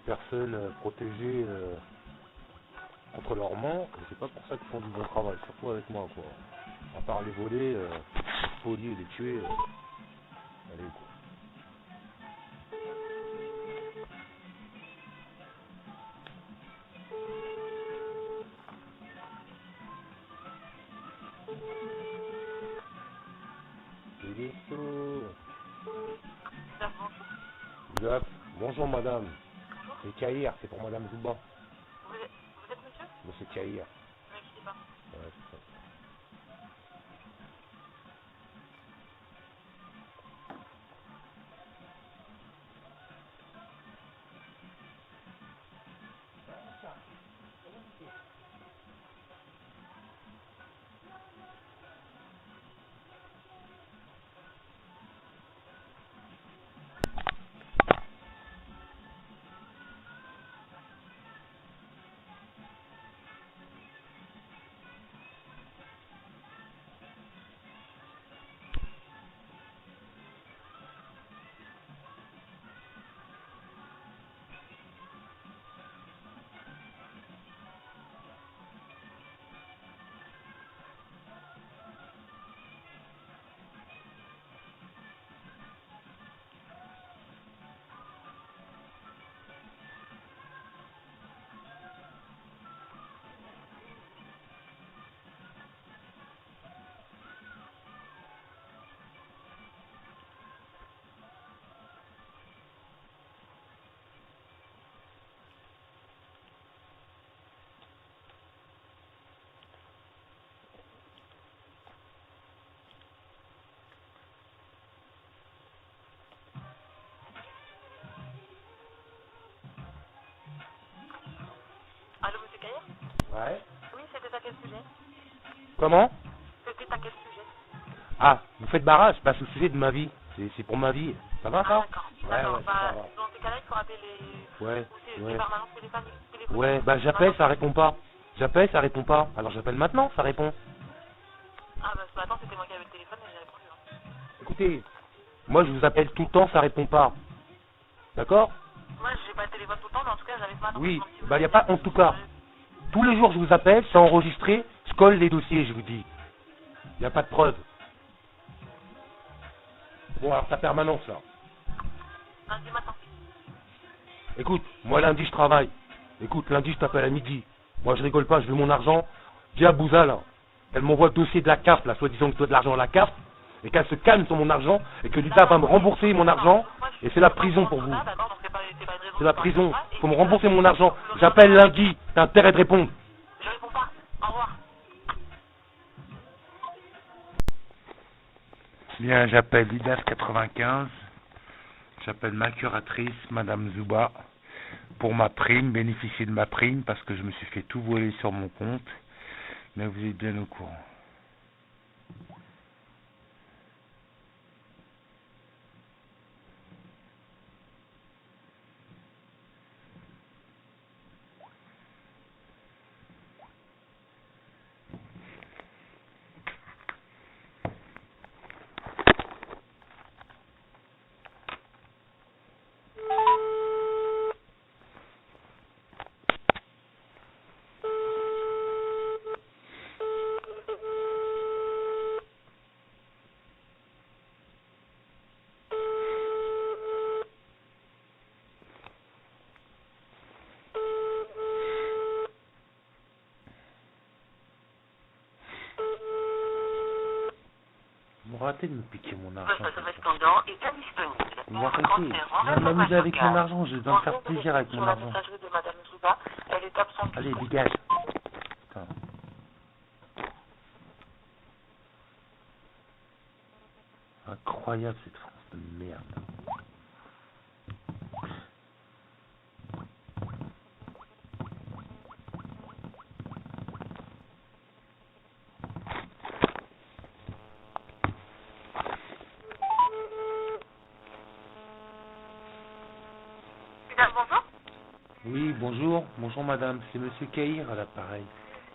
des personnes protégées contre leurs mains, et c'est pas pour ça qu'ils font du bon travail, surtout avec moi quoi. À part les voler, spolier, les tuer, allez quoi. Yep. Bonjour madame, c'est Kahir, c'est pour madame Zouba. Vous êtes monsieur? Monsieur Kahir. Ne quittez pas. Ouais, c'est ça. Allô, monsieur Kahir? Ouais. Oui, c'était à quel sujet? Comment? C'était à quel sujet? Ah, vous faites barrage, c'est pas le sujet de ma vie, c'est pour ma vie. Ça va ça? D'accord. Ouais, D'accord. ouais, c'est ça va. Dans ces cas-là, il faut rappeler les... Ouais, Ou c'est ouais. permanence téléphonique. Ouais, bah j'appelle, ça répond pas. J'appelle, ça répond pas. Alors j'appelle maintenant, ça répond. Ah bah ce matin, c'était moi qui avais le téléphone et j'avais répondu. Hein. Écoutez, moi je vous appelle tout le temps, ça répond pas. D'accord? Moi, j'ai pas le téléphone tout le temps, mais en tout cas, j'avais ce matin. Oui, Donc, si vous bah y a avez pas bien en tout cas. reçu- Tous les jours je vous appelle, c'est enregistré, je colle les dossiers, je vous dis. Y a pas de preuve. Bon alors ta permanence là. Lundi matin. Écoute, moi lundi je travaille. Écoute, lundi je t'appelle à midi. Moi je rigole pas, je veux mon argent. Dis à Bouza là, qu'elle m'envoie le dossier de la CAF, là, soi-disant que tu as de l'argent à la CAF, et qu'elle se calme sur mon argent, et que l'État va me rembourser mon argent, et c'est la prison pour vous. D'accord, donc c'est pas une raison. C'est la prison. Faut me rembourser mon argent. J'appelle lundi, t'as intérêt de répondre. Je réponds pas. Au revoir. Bien, j'appelle l'IDAS 95. J'appelle ma curatrice, Madame Zouba, pour ma prime, bénéficier de ma prime, parce que je me suis fait tout voler sur mon compte. Mais vous êtes bien au courant. Vous ratez de me piquer mon argent. Votre correspondant est indisponible. Vous arrêtez. Je vais m'amuser avec mon argent, je dois me faire plaisir avec mon Sur la argent. messagerie de Madame Zouba, elle est absente. Allez, dégage. Putain. Incroyable cette France de merde. Madame, bonjour. Oui, bonjour. Bonjour madame, c'est monsieur Kahir à l'appareil.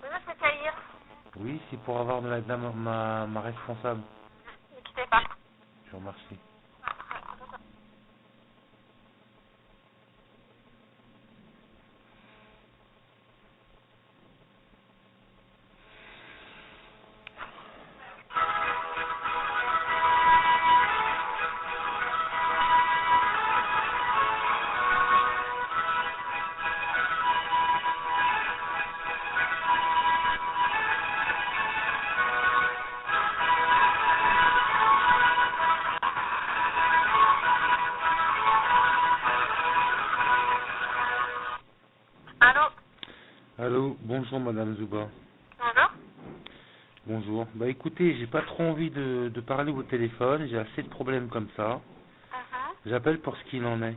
Oui, monsieur Kahir. Oui, c'est pour avoir de la dame ma responsable. Ne quittez pas. Je vous remercie. Allô, bonjour Madame Zouba. Bonjour. Bonjour. Bah écoutez, j'ai pas trop envie de parler au téléphone, j'ai assez de problèmes comme ça. J'appelle pour ce qu'il en est.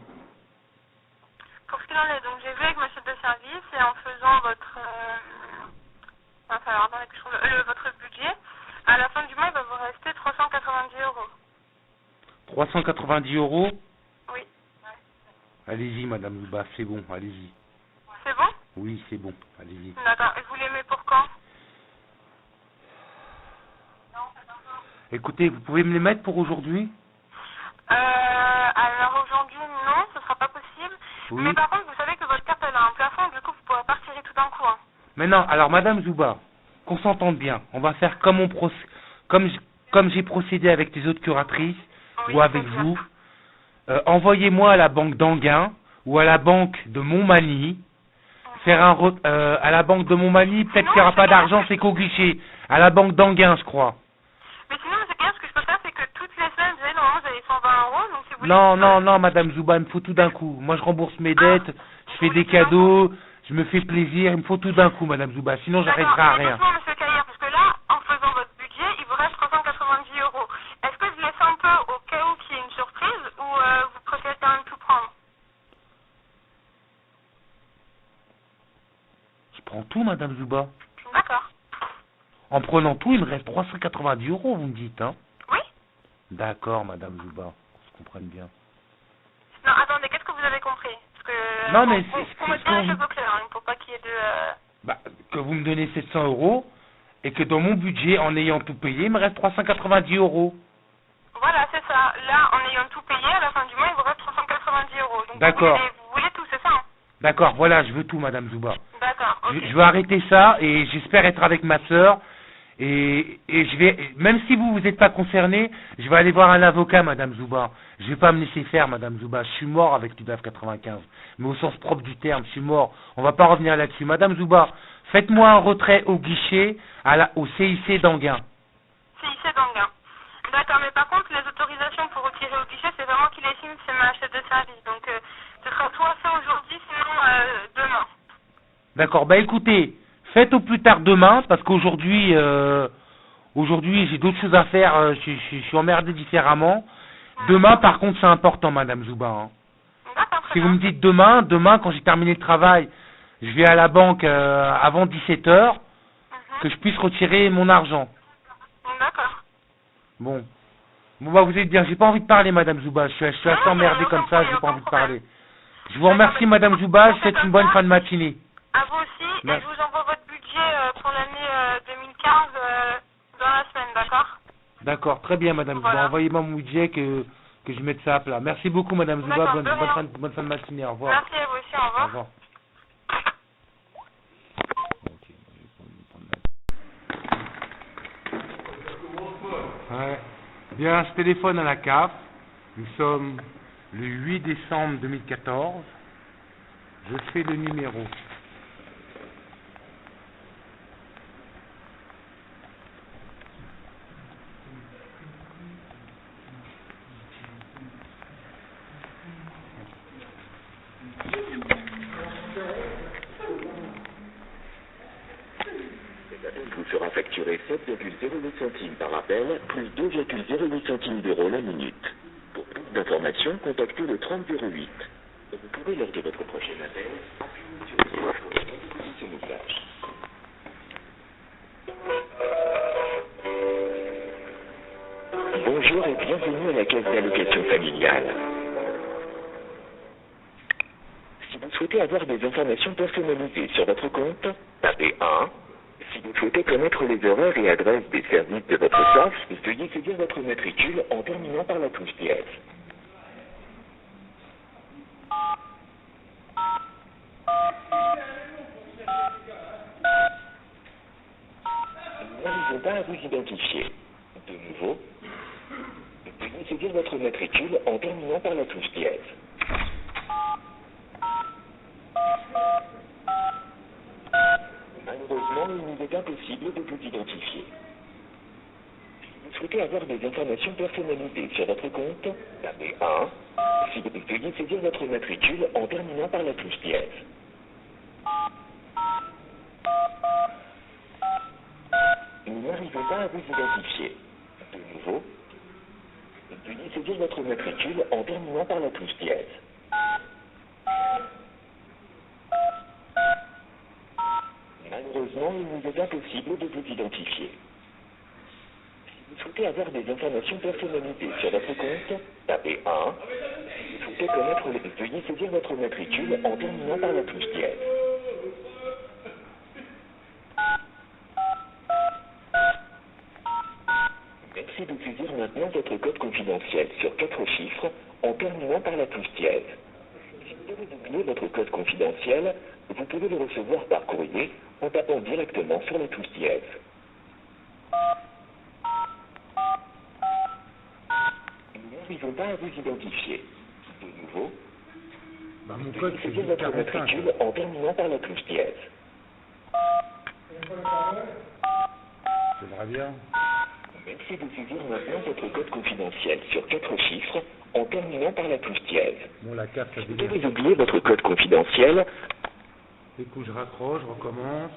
Pour ce qu'il en est, donc j'ai vu avec monsieur de service et en faisant votre... enfin, alors, attendez que je trouve votre budget, à la fin du mois, il va vous rester 390 euros. 390 euros? Oui. Allez-y Madame Zouba, c'est bon, allez-y. C'est bon? Oui, c'est bon, allez-y. D'accord. Et vous l'aimez pour quand? Écoutez, vous pouvez me les mettre pour aujourd'hui? Alors aujourd'hui, non, ce sera pas possible. Oui. Mais par contre, vous savez que votre carte, elle a un plafond, du coup, vous pourrez pas retirer tout d'un coup. Hein. Mais non, alors Madame Zouba, qu'on s'entende bien, on va faire comme comme j'ai procédé avec les autres curatrices, Oui, ou avec c'est bien. vous. Envoyez-moi à la banque d'Anguin ou à la banque de Montmagny. Faire à la banque de Montmagny, peut-être qu'il n'y aura pas d'argent, c'est qu'au guichet. À la banque d'Anguin, je crois. Mais sinon, c'est bien, ce que je peux faire, c'est que toutes les semaines, vous savez, normalement, vous avez 120 euros, donc si vous voulez... Non, Madame Zouba, il me faut tout d'un coup. Moi, je rembourse mes dettes, je fais des cadeaux, je me fais plaisir, il me faut tout d'un coup, Madame Zouba. Sinon, j'arriverai à rien. D'accord, monsieur Caillère, parce que là, en faisant votre budget, il vous reste 390 euros. Est-ce que je laisse un peu au cas où qu'il y ait une surprise, ou vous préférez quand même tout prendre? Je prends tout, Madame Zouba. D'accord. En prenant tout, il me reste 390 euros, vous me dites, hein? Oui? D'accord, Madame Zouba, on se comprenne bien. Non, attendez, qu'est-ce que vous avez compris? Parce que... Non, mais Pour mettre bien les choses au clair, hein, pour pas qu'il y ait de... Bah, que vous me donnez 700 euros, et que dans mon budget, en ayant tout payé, il me reste 390 euros. Voilà, c'est ça. Là, en ayant tout payé, à la fin du mois, il vous reste 390 euros. Donc D'accord. Vous voulez tout, c'est ça, hein? D'accord, voilà, je veux tout, Madame Zouba. D'accord, ok. Je vais arrêter ça, et j'espère être avec ma sœur. Et je vais, même si vous n'êtes pas concerné, je vais aller voir un avocat, Madame Zouba. Je vais pas me laisser faire, Madame Zouba. Je suis mort avec l'UDAF 95. Mais au sens propre du terme, je suis mort. On va pas revenir là-dessus. Madame Zouba, faites-moi un retrait au guichet, au CIC d'Anguin. CIC d'Anguin. D'accord, mais par contre, les autorisations pour retirer au guichet, c'est vraiment qui les signe, c'est ma chef de service. Donc, ce sera soit fait aujourd'hui, sinon demain. D'accord, bah écoutez, faites au plus tard demain, parce qu'aujourd'hui, j'ai d'autres choses à faire, je suis emmerdé différemment. Demain, par contre, c'est important, Madame Zouba. Hein. D'accord, très Si vous bien. me dites demain, quand j'ai terminé le travail, je vais à la banque avant 17h, que je puisse retirer mon argent. D'accord. Bon, bah vous êtes bien, j'ai pas envie de parler, Madame Zouba, je suis assez emmerdé comme ça, j'ai pas envie de parler. Je vous remercie, Madame Zouba, je vous souhaite une bonne fin de matinée. À vous aussi, Merci. et je vous envoie votre budget pour l'année 2015 dans la semaine, d'accord? D'accord, très bien, Madame Zouba, Voilà. envoyez-moi mon budget que je mette ça à plat. Merci beaucoup, Madame Zouba, D'accord, bonne de rien. fin de matinée, au revoir. Merci à vous aussi, au revoir. Au revoir. Ouais. Bien, je téléphone à la CAF. Nous sommes le 8 décembre 2014. Je fais le numéro. Vous sera facturé 7,08 centimes par appel, plus 2,08 centimes d'euros la minute. Pour plus d'informations, contactez le 3008. Vous pouvez, lors de votre prochain appel, appuyer sur ce message. Bonjour et bienvenue à la caisse d'allocation familiale. Si vous souhaitez avoir des informations personnalisées sur votre compte, tapez 1. Si vous souhaitez connaître les horaires et adresses des services de votre SAF, veuillez saisir votre matricule en terminant par la touche dièse. Nous n'arrivons pas à vous identifier. De nouveau, veuillez saisir votre matricule en terminant par la touche dièse. Malheureusement, il nous est impossible de vous identifier. Si vous souhaitez avoir des informations personnalisées sur votre compte, tapez 1. Si vous veuillez saisir votre matricule en terminant par la touche dièse. vous identifier. De nouveau, veuillez saisir votre matricule en terminant par la touche dièse. Malheureusement, il nous est impossible de vous identifier. Si vous souhaitez avoir des informations personnalisées sur votre compte, tapez 1. Si vous souhaitez connaître les... Veuillez saisir votre matricule en terminant par la touche dièse. Merci de saisir maintenant votre code confidentiel sur 4 chiffres en terminant par la touche dièse. Si vous avez oublié votre code confidentiel, vous pouvez le recevoir par courrier en tapant directement sur la touche dièse. Nous n'arrivons pas à vous identifier. De nouveau, Mon code, c'est saisir votre 45. matricule en terminant par la touche dièse. J'aimerais bien. Merci de saisir maintenant votre code confidentiel sur 4 chiffres en terminant par la touche dièse. Bon, la carte, ça Si vous délire. avez oublié votre code confidentiel, Écoute, je raccroche, je recommence.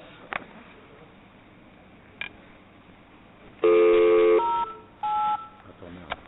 Attends, merde.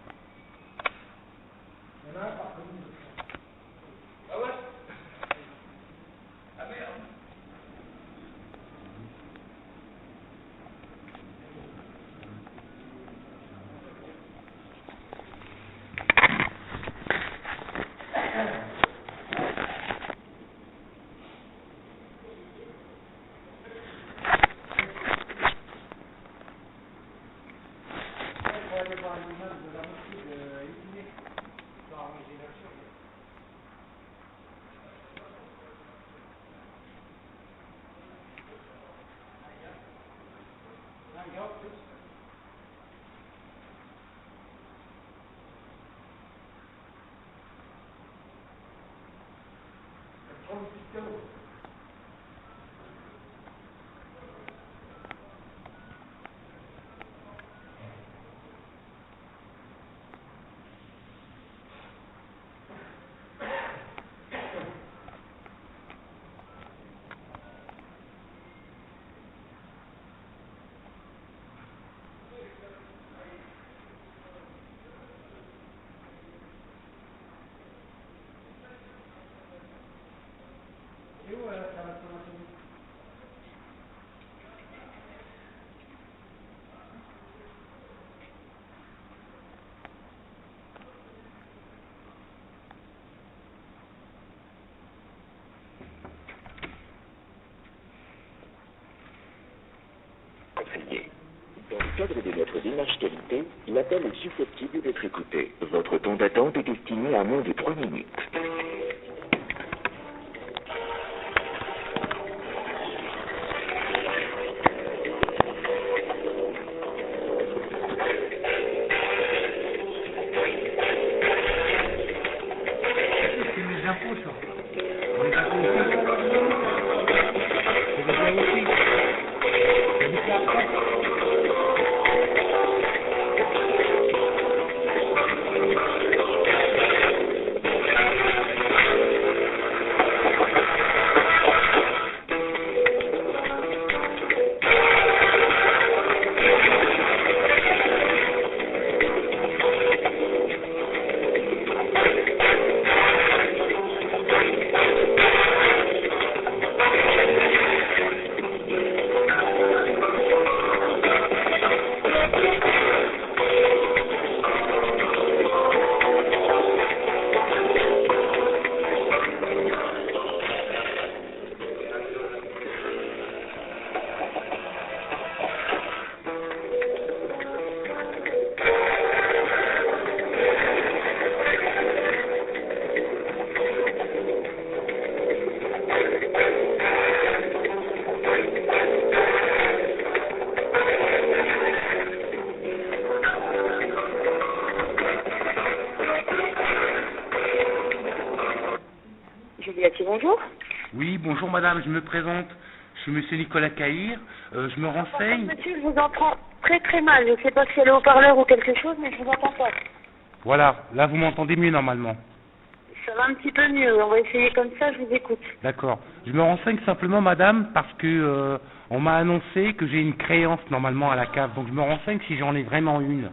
conseiller. Dans le cadre de notre démarche qualité, l'appel est susceptible d'être écouté. Votre temps d'attente est estimé à moins de 3 minutes. C'est mes impôts, ça. Les impôts aussi. C'est les impôts aussi. J'habite là, après. Juliette, bonjour. Oui, bonjour madame, je me présente. Je suis monsieur Nicolas Caïr. Je me renseigne. Monsieur, je vous entends très très mal. Je ne sais pas si c'est le haut-parleur ou quelque chose, mais je vous entends pas. Voilà, là vous m'entendez mieux normalement. Ça va un petit peu mieux. On va essayer comme ça, je vous écoute. D'accord. Je me renseigne simplement, madame, parce que on m'a annoncé que j'ai une créance normalement à la cave. Donc je me renseigne si j'en ai vraiment une.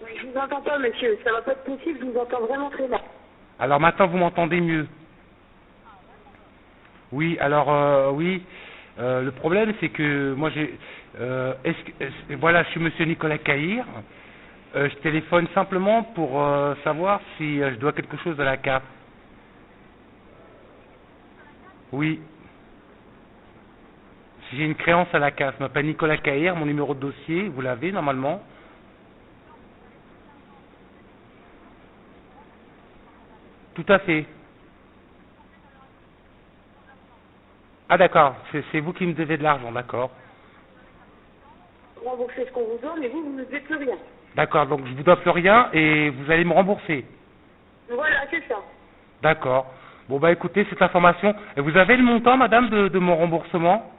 Oui, je vous entends pas, monsieur. Ça va pas être possible, je vous entends vraiment très mal. Alors maintenant, vous m'entendez mieux. Oui, alors oui. Le problème, c'est que moi, voilà, je suis monsieur Nicolas Caïr. Je téléphone simplement pour savoir si je dois quelque chose à la CAF. Oui. Si j'ai une créance à la CAF. Je m'appelle Nicolas Caïr, mon numéro de dossier, vous l'avez normalement. Tout à fait. Ah d'accord, c'est vous qui me devez de l'argent, d'accord. Rembourser ce qu'on vous donne, mais vous ne devez plus rien. D'accord, donc je vous dois plus rien et vous allez me rembourser. Voilà, c'est ça. D'accord. Bon bah écoutez, cette information, et vous avez le montant, madame, de mon remboursement?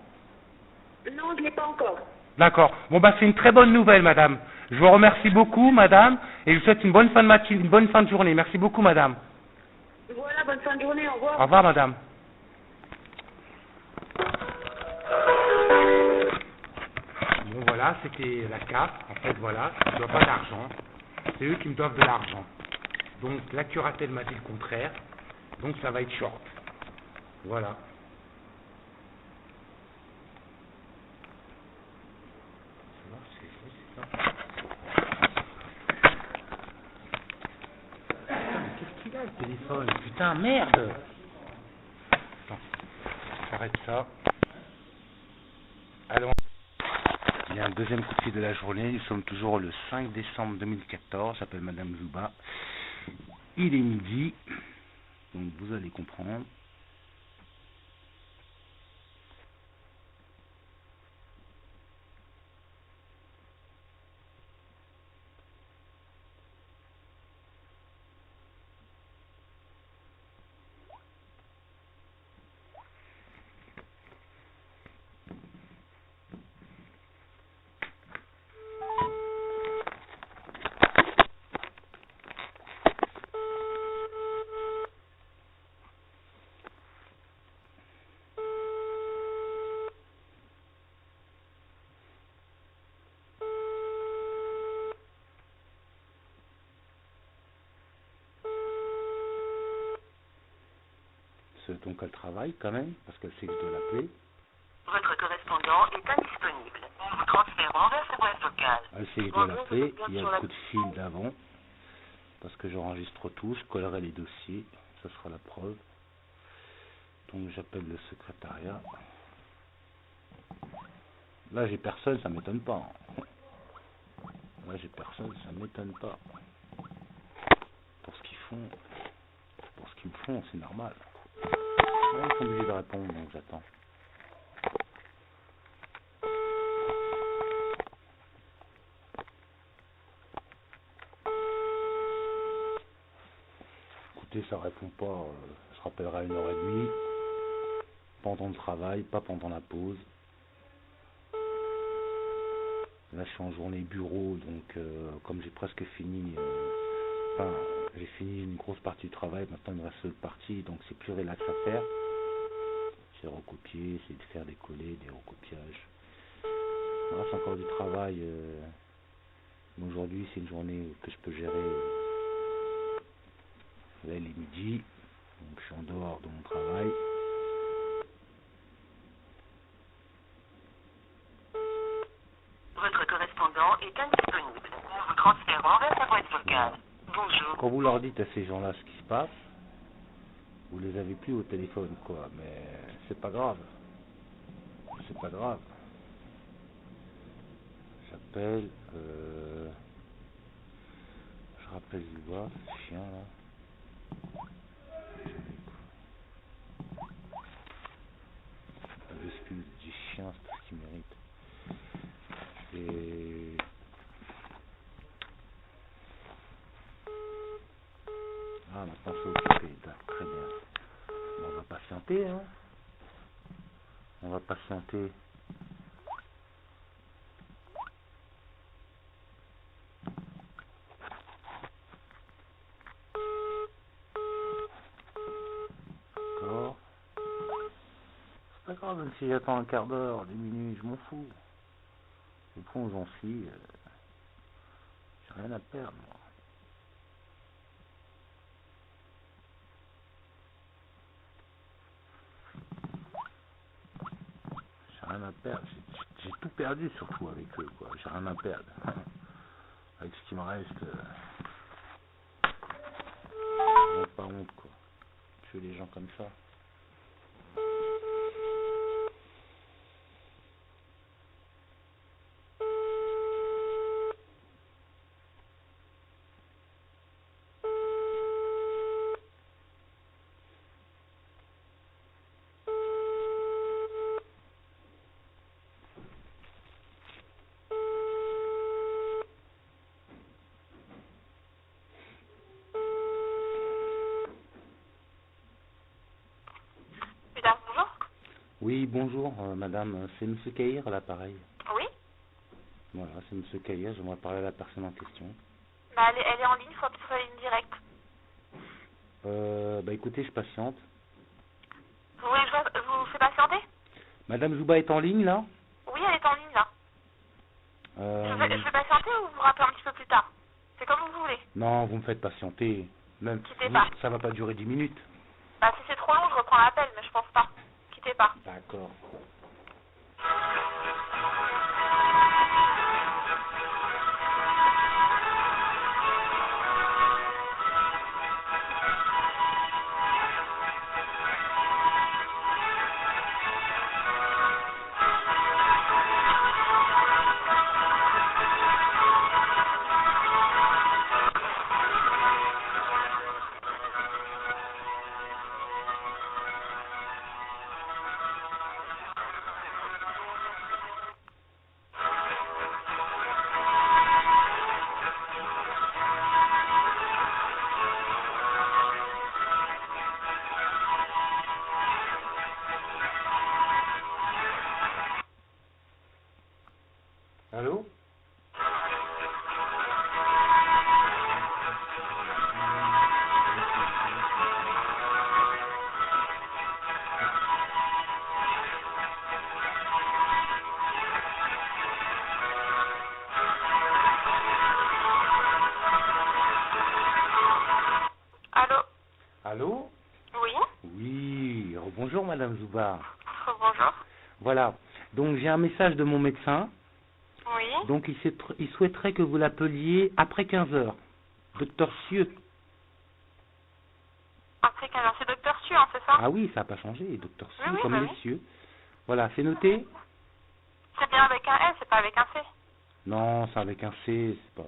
Non, je ne l'ai pas encore. D'accord. Bon bah c'est une très bonne nouvelle, madame. Je vous remercie beaucoup, madame, et je vous souhaite une bonne fin de matinée, une bonne fin de journée. Merci beaucoup, madame. Voilà, bonne fin de journée, au revoir. Au revoir, madame. Bon voilà, c'était la CAF. En fait, voilà, je ne dois pas d'argent. C'est eux qui me doivent de l'argent. Donc la curatelle m'a dit le contraire. Donc ça va être short. Voilà. Qu'est-ce qu'il a le téléphone? Putain, merde! Attends, j'arrête ça. Alors, il y a un deuxième coup de fil de la journée. Nous sommes toujours le 5 décembre 2014. J'appelle Madame Zouba. Il est midi. Donc vous allez comprendre. C'est donc elle travaille quand même, parce qu'elle sait que je dois l'appeler. Votre correspondant est indisponible. Nous vous transférons vers sa boîte vocale. Elle sait que je dois l'appeler. Il y a le coup de fil d'avant, parce que j'enregistre tout, je collerai les dossiers, ça sera la preuve. Donc j'appelle le secrétariat. Là j'ai personne, ça m'étonne pas. Là j'ai personne, ça m'étonne pas. Pour ce qu'ils font, pour ce qu'ils me font, c'est normal. Ouais, ils sont obligés de répondre, donc j'attends. Écoutez, ça répond pas, je rappellerai à 1h30, pendant le travail, pas pendant la pause. Là je suis en journée bureau, donc comme j'ai presque fini, enfin j'ai fini une grosse partie du travail, maintenant il me reste l'autre partie, donc c'est plus relax à faire. C'est recopier, c'est de faire des collés, des recopiages. Voilà, c'est encore du travail, mais aujourd'hui c'est une journée que je peux gérer. Là il est midi, donc je suis en dehors de mon travail. Votre correspondant est indisponible. Nous vous transférons vers sa boîte vocale. Bonjour. Quand vous leur dites à ces gens-là ce qui se passe, vous les avez plus au téléphone, quoi, mais c'est pas grave. C'est pas grave. J'appelle, je rappelle du bas, ce chien là. L'excuse du chien, c'est tout ce qu'il mérite. Et... Ah, maintenant c'est occupé, très bien. Bon, on va patienter, hein. On va patienter. C'est pas grave, même si j'attends un quart d'heure, 10 minutes, je m'en fous. Au point où j'en suis, j'ai rien à perdre, moi. J'ai rien à perdre. J'ai tout perdu, surtout avec eux, quoi. J'ai rien à perdre. Avec ce qui me reste, j'ai pas honte, quoi. Tuer les gens comme ça. Bonjour. Oui, bonjour, madame. C'est monsieur Caïr à l'appareil. Oui. Voilà, c'est monsieur Caïr. J'aimerais parler à la personne en question. Bah, elle est en ligne, faut sur la ligne directe. Bah écoutez, je patiente. Vous voulez que je vous fais patienter? Madame Zouba est en ligne, là? Oui, elle est en ligne, là. Je vais patienter ou vous rappelez un petit peu plus tard? C'est comme vous voulez. Non, vous me faites patienter. Même Quittez pas. ça va pas durer 10 minutes. Bah, si c'est trop long, je reprends l'appel, mais je pense pas. Quittez pas. D'accord. Allô? Allô? Allô? Oui. Oui, bonjour madame Zouba. Bonjour. Voilà, donc j'ai un message de mon médecin. Oui. Donc il souhaiterait que vous l'appeliez après 15 heures. Docteur Sieux. Après 15 heures, c'est Docteur Su, hein, c'est ça? Ah oui, ça n'a pas changé, Docteur Sieux, Oui, comme bah les oui. cieux. Voilà, c'est noté? C'est bien avec un S, c'est pas avec un C. Non, c'est avec un C, c'est pas...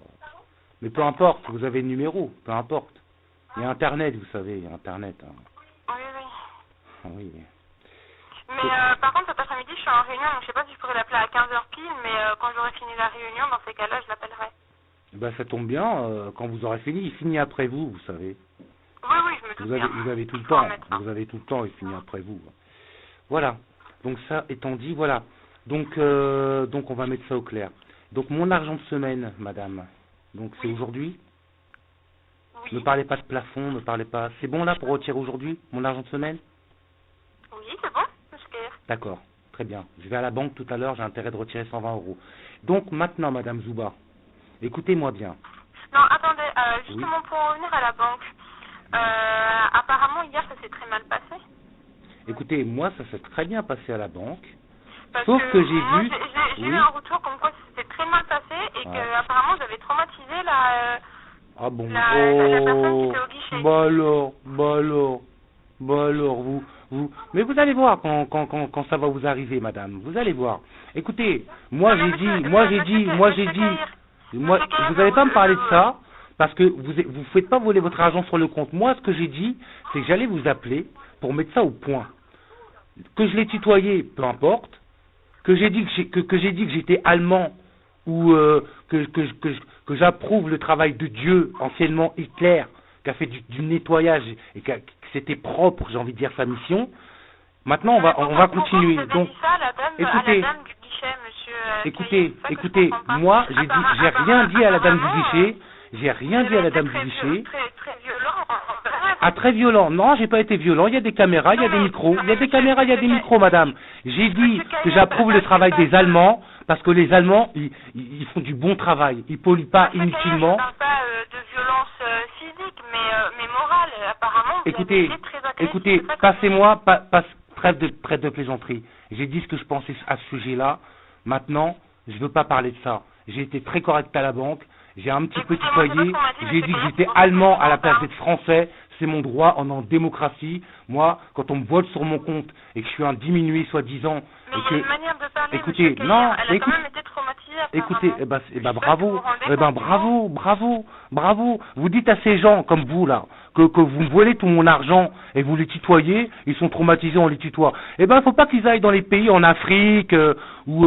Mais peu importe, vous avez le numéro, peu importe. Il y a Internet, vous savez, il y a Internet. Hein. Oui, oui. Ah oui, oui. Mais par contre, cet après-midi, je suis en réunion, donc je sais pas si je pourrais l'appeler à 15 heures pile, mais quand j'aurai fini la réunion, dans ces cas-là, je l'appellerai. Ben, ça tombe bien, quand vous aurez fini, il finit après vous, vous savez. Oui, oui, je me doute bien. Vous avez tout le Faut en temps, mettre ça. vous avez tout le temps, il finit après vous. Voilà, donc ça étant dit, voilà. Donc on va mettre ça au clair. Donc mon argent de semaine, madame, donc c'est Oui. aujourd'hui. Oui. Ne parlez pas de plafond, ne parlez pas... C'est bon là pour retirer aujourd'hui, mon argent de semaine? Oui, c'est bon, monsieur Caïr. D'accord, très bien. Je vais à la banque tout à l'heure, j'ai intérêt de retirer 120 €. Donc maintenant, madame Zouba, écoutez-moi bien. Non, attendez, justement Oui. pour revenir à la banque, apparemment hier ça s'est très mal passé. Écoutez, moi ça s'est très bien passé à la banque. Parce Sauf que j'ai moi, vu... j'ai Oui. eu un retour comme quoi ça s'était très mal passé et Ouais. que apparemment j'avais traumatisé la Ah bon? la personne qui Oh, était au guichet. bah alors, vous... Mais vous allez voir quand ça va vous arriver, madame. Vous allez voir. Écoutez, moi Non, j'ai mais dit, monsieur- moi monsieur- j'ai dit, monsieur moi j'ai Caïr, dit... monsieur Moi, Caïr, vous n'allez pas me parler de je- ça, parce que vous ne faites pas voler votre argent sur le compte. Moi, ce que j'ai dit, c'est que j'allais vous appeler pour mettre ça au point. Que je l'ai tutoyé, peu importe. Que j'ai dit que j'étais allemand ou que j'approuve le travail de Dieu, anciennement Hitler, qui a fait du nettoyage et que c'était propre, j'ai envie de dire, sa mission. Maintenant, on va Pourquoi continuer. vous avez Donc, dit ça à la dame, écoutez, à la dame du guichet, monsieur écoutez, Caïr, c'est ça que je écoutez, comprends pas. moi, j'ai rien dit à la dame du Apparemment, guichet. J'ai rien dit à la dame du très, guichet. Très, très violent envers elle. Ah, très violent. Non, j'ai pas été violent. Il y a des caméras, il y a des micros. Il y a des caméras, il y a des micros, madame. J'ai dit que j'approuve le travail des Allemands, parce que les Allemands, ils font du bon travail. Ils polluent pas inutilement. Je parle pas de violence physique, mais morale. Apparemment, vous Écoutez, avez été très agressif. écoutez, C'est ça que- passez-moi, trêve de plaisanterie. J'ai dit ce que je pensais à ce sujet-là. Maintenant, je veux pas parler de ça. J'ai été très correct à la banque. J'ai un petit peu Écoutez, moi, tutoyé. c'est pas ce qu'on m'a dit, J'ai mais dit que c'est j'étais pas allemand à la grave. place d'être français. C'est mon droit, on est en démocratie. Moi, quand on me vole sur mon compte et que je suis un diminué soi-disant, Mais et il y a que... une manière de parler, Écoutez, monsieur Caillard. non, Elle a écoute- quand même été traumatisée, Écoutez, apparemment. eh ben, Je sais pas si bravo, vous vous rendez eh ben, compte. bravo. Vous dites à ces gens comme vous là que vous me volez tout mon argent et vous les tutoyez, ils sont traumatisés, on les tutoie. Eh ben, faut pas qu'ils aillent dans les pays en Afrique ou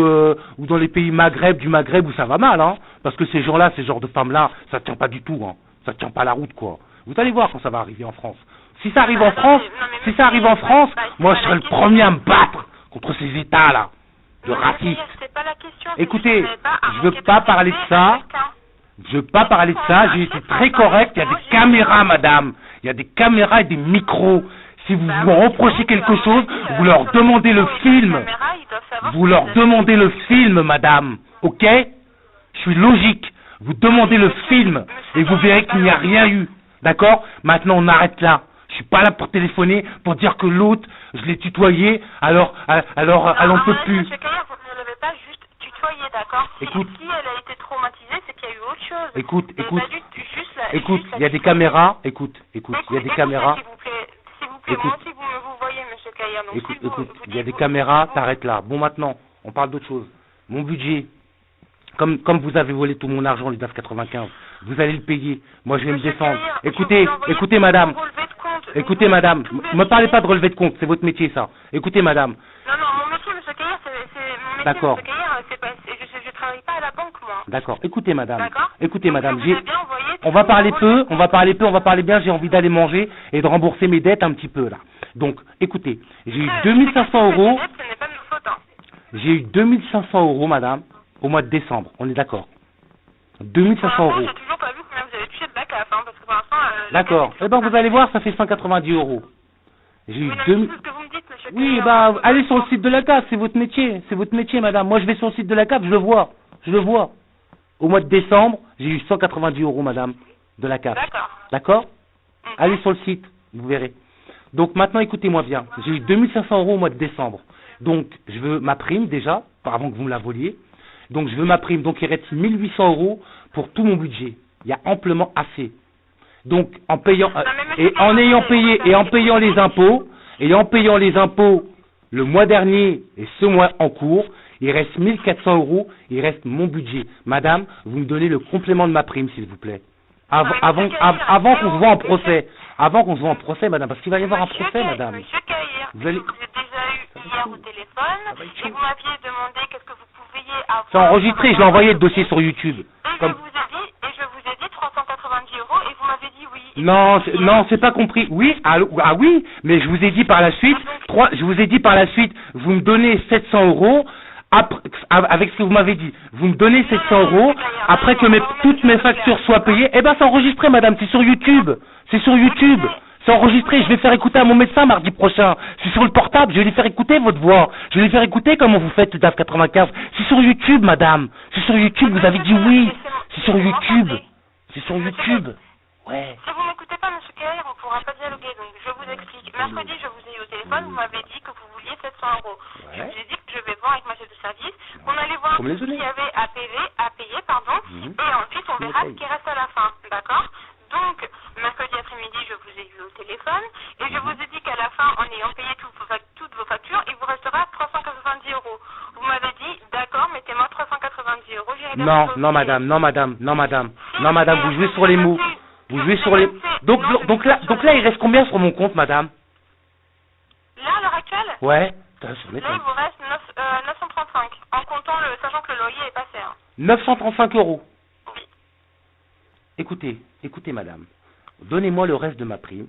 dans les pays du Maghreb où ça va mal, hein, parce que ces gens-là, ces genres de femmes-là, ça tient pas du tout, hein, ça tient pas la route quoi. Vous allez voir quand ça va arriver en France. Si ça arrive en France, si ça arrive en France, moi je serai le premier à me battre contre ces États-là de Non, mais racistes. c'est pas la question, c'est Écoutez, que vous n'avez pas à je veux manquer pas de parler de respect ça. à quelqu'un. Je veux pas parler de ça, j'ai été très correct, il y a des caméras, madame. Il y a des caméras et des micros. Si vous Bah vous oui, reprochez donc, quelque à mon chose, avis, vous leur sur demandez les le photos et les film. caméras, ils doivent savoir Vous que leur avez- demandez le film, madame. Ok? Je suis logique. Vous demandez le film et vous verrez qu'il n'y a rien eu. D'accord? Maintenant, on arrête là. Je suis pas là pour téléphoner pour dire que l'autre, je l'ai tutoyé, alors elle en peut plus. Monsieur Caillard, vous ne l'avez pas juste tutoyé, d'accord? Écoute. Si elle a été traumatisée, c'est qu'il y a eu autre chose. Écoute, Et écoute. pas juste la- Écoute, juste la il y a des tutoyer. caméras. Écoute, il y a des Écoutez, caméras. S'il vous plaît, Écoute. moi aussi vous voyez, monsieur Caillard. Donc, Écoute, si vous il y a dites des vous- caméras, vous- t'arrêtes là. Bon, maintenant, on parle d'autre chose. Mon budget, comme vous avez volé tout mon argent, les DAF 95, vous allez le payer. Moi, je vais me Monsieur défendre. Caillard, je Écoutez, vous envoie écoutez, tout madame. vos relevés de compte. Écoutez, Vous madame. tout Me vérifier. parlez pas de relevé de compte, c'est votre métier, ça. Écoutez, madame. Non, mon métier, monsieur Caillard, c'est mon métier, D'accord. monsieur Caillard, c'est pas, je travaille pas à la banque, moi. D'accord. Écoutez, madame. D'accord. Écoutez, Donc, madame. je vous ai bien envoyé On va tous parler vos peu, relevés de on va parler bien. J'ai envie d'aller manger et de rembourser mes dettes un petit peu, là. Donc, écoutez, j'ai eu compte. 2500 euros. Ce n'est pas de ma faute, hein. J'ai eu 2500 euros, madame, au mois de décembre. On est d'accord? 2500 Pour euros. l'instant, j'ai toujours pas vu combien vous avez touché de la CAF, hein, parce que pour l'instant... D'accord. Eh ben, vous allez voir, ça fait 190 euros. J'ai eu Oui, non, mais 2000... c'est ce que vous me dites, monsieur Oui, Caillard. bah, allez sur le site de la CAF, c'est votre métier, madame. Moi, je vais sur le site de la CAF, je le vois. Au mois de décembre, j'ai eu 190 euros, madame, de la CAF. D'accord. D'accord? Mhm. Allez sur le site, vous verrez. Donc maintenant, écoutez-moi bien. J'ai eu 2500 euros au mois de décembre. Donc, je veux ma prime déjà, avant que vous me la voliez. Donc, je veux ma prime. Donc, il reste 1800 euros pour tout mon budget. Il y a amplement assez. Donc, en payant, et en ayant payé, et en payant les impôts, le mois dernier et ce mois en cours, il reste 1400 euros, il reste mon budget. Madame, vous me donnez le complément de ma prime, s'il vous plaît. Avant qu'on se voit en procès. Avant qu'on se voit en procès, madame, parce qu'il va y avoir un procès, madame. Monsieur Caillard, Vous allez- je vous ai déjà eu hier au téléphone, et vous m'aviez demandé qu'est-ce que vous pouviez avoir... C'est enregistré, je l'ai envoyé le dossier sur YouTube. Et je Comme- vous ai dit 390 euros, et vous m'avez dit oui. Non, c'est pas compris. Oui, ah oui, mais je vous ai dit par la suite, vous me donnez 700 euros, avec ce que vous m'avez dit. Vous me donnez 700 euros, après que toutes mes factures soient payées, eh ben c'est enregistré, madame, c'est sur YouTube. C'est enregistré, je vais faire écouter à mon médecin mardi prochain. C'est sur le portable, je vais lui faire écouter votre voix. Je vais lui faire écouter comment vous faites le DAF 95. C'est sur YouTube, madame. C'est sur YouTube, vous avez dit oui. C'est sur YouTube. C'est sur YouTube. Ouais. Si vous m'écoutez pas, monsieur Caillard, on ne pourra pas dialoguer, donc je vous explique. Mercredi, je vous ai eu au téléphone, vous m'avez dit que vous vouliez 700 euros. Je vous ai dit que je vais voir avec ma chef de service, qu'on allait voir Faut me les ce qu'il donner. y avait à payer, et ensuite on verra ce qui reste à la fin, d'accord? Donc, mercredi après-midi, je vous ai eu au téléphone, et je vous ai dit qu'à la fin, en ayant payé toutes vos factures, il vous restera 390 euros. Vous m'avez dit, d'accord, mettez-moi 390 euros, j'irai Non, madame, vous jouez sur les mots. Vous jouez sur les... Donc là, il reste combien sur mon compte, madame? Là, à l'heure actuelle, Ouais. là, il vous reste 935, en comptant sachant que le loyer est passé. Hein. 935 euros. Oui. Écoutez, madame. Donnez-moi le reste de ma prime.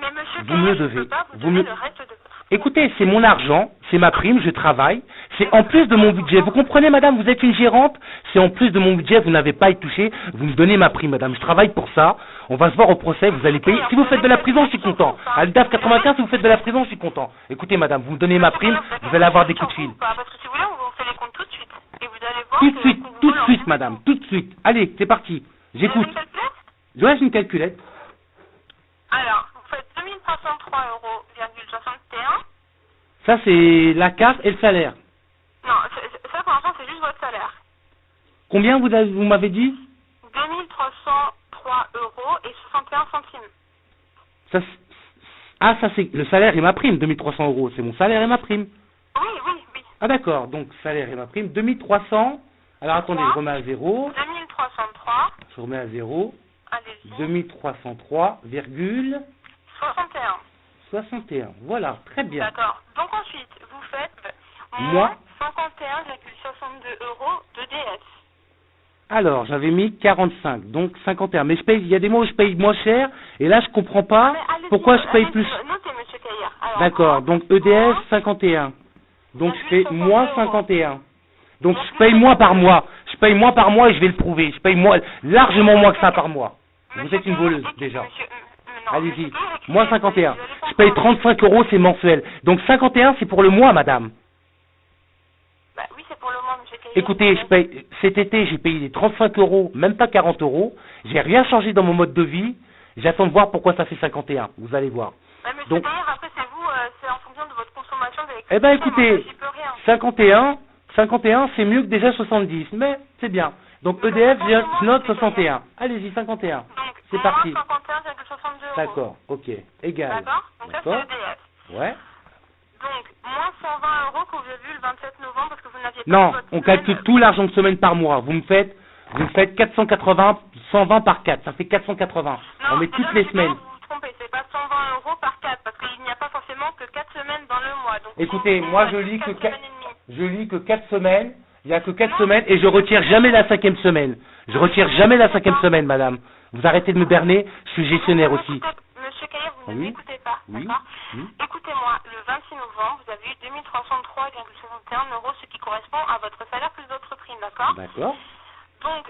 Mais monsieur Vous me le Caillard, je ne devez. peux pas vous Vous donner me- le reste de votre... Écoutez, c'est mon argent, c'est ma prime, je travaille. C'est en plus de mon budget. Vous comprenez, madame, vous êtes une gérante. C'est en plus de mon budget. Vous n'avez pas à y toucher. Vous me donnez ma prime, madame. Je travaille pour ça. On va se voir au procès. Vous allez payer. Si vous faites de la prison, je suis content. À l'UDAF 95, si vous faites de la prison, je suis content. Écoutez, madame, vous me donnez ma prime. Vous allez avoir des coups de fil. Parce que si vous voulez, on vous fait les comptes tout de suite. Et vous allez voir Tout de que suite, qu'on vous tout de vole suite, en madame. Tout de suite. Allez, c'est parti. Vous avez J'écoute. une calculette Ouais, j'ai une calculette. Alors, vous faites 2303,61 €. Ça, c'est la carte et le salaire. Non, ça pour l'instant, c'est juste votre salaire. Combien vous m'avez dit? 2303 € et 61 centimes. Ça, ça c'est le salaire et ma prime, 2300 €. C'est mon salaire et ma prime. Oui. Ah d'accord, donc salaire et ma prime, 2300. Alors attendez, je remets à 0. 2303, Je remets à 0. allez-y, 2303,61. 61. Voilà, très bien. D'accord. Donc ensuite, vous faites Moi moins 51,62 € de DS. Alors, j'avais mis 45, donc 51. Mais je paye, il y a des mois où je paye moins cher, et là je comprends pas Mais allez-y, pourquoi je paye allez-y, plus. Notez, monsieur Caillard. Alors, D'accord, donc EDF moins 51. Donc je fais 62 moins €. 51. Donc je paye moins par mois. Je paye moins par mois et je vais le prouver. Je paye largement moins que ça par mois. Vous êtes une voleuse déjà. Allez-y. Moins 51. Je paye 35 €, c'est mensuel. Donc 51, c'est pour le mois, madame. Bah oui, c'est pour le mois, monsieur Caillard. Écoutez, cet été, j'ai payé les 35 €, même pas 40 €. J'ai rien changé dans mon mode de vie. J'attends de voir pourquoi ça fait 51. Vous allez voir. Ouais, monsieur Donc- Caillard, après, c'est vous, c'est en fonction de votre consommation d'électricité. Eh ben moi, écoutez, j'y peux rien. 51, c'est mieux que déjà 70. Mais c'est bien. Donc EDF, je note 61. Allez-y, 51. Donc, C'est parti. moins 51,62 €. D'accord, ok. Égal. D'accord. Donc ça, c'est D'accord. EDF. Ouais. Donc, moins 120 € que vous avez vu le 27 novembre parce que vous n'aviez pas Non, eu votre on semaine. calcule tout l'argent de semaine par mois. Vous me faites 480, 120 par 4. Ça fait 480. Non, On met déjà, toutes les monsieur semaines. Caillard, vous vous trompez, c'est pas 120 € par 4 parce qu'il n'y a pas forcément que 4 semaines dans le mois. Donc, Écoutez, on moi a je juste lis que 4 semaines et demie. je lis que 4 semaines. Il n'y a que 4 semaines et je retire jamais la 5e semaine. Je retire jamais la 5e semaine, madame. Vous arrêtez de me berner, je suis gestionnaire Vous aussi. m'écoutez- Monsieur Caillard, vous ne Oui. m'écoutez pas, Oui. d'accord Oui. Écoutez-moi, le 26 novembre, vous avez eu 2363,61 €, ce qui correspond à votre salaire plus d'autres primes, d'accord D'accord. Donc,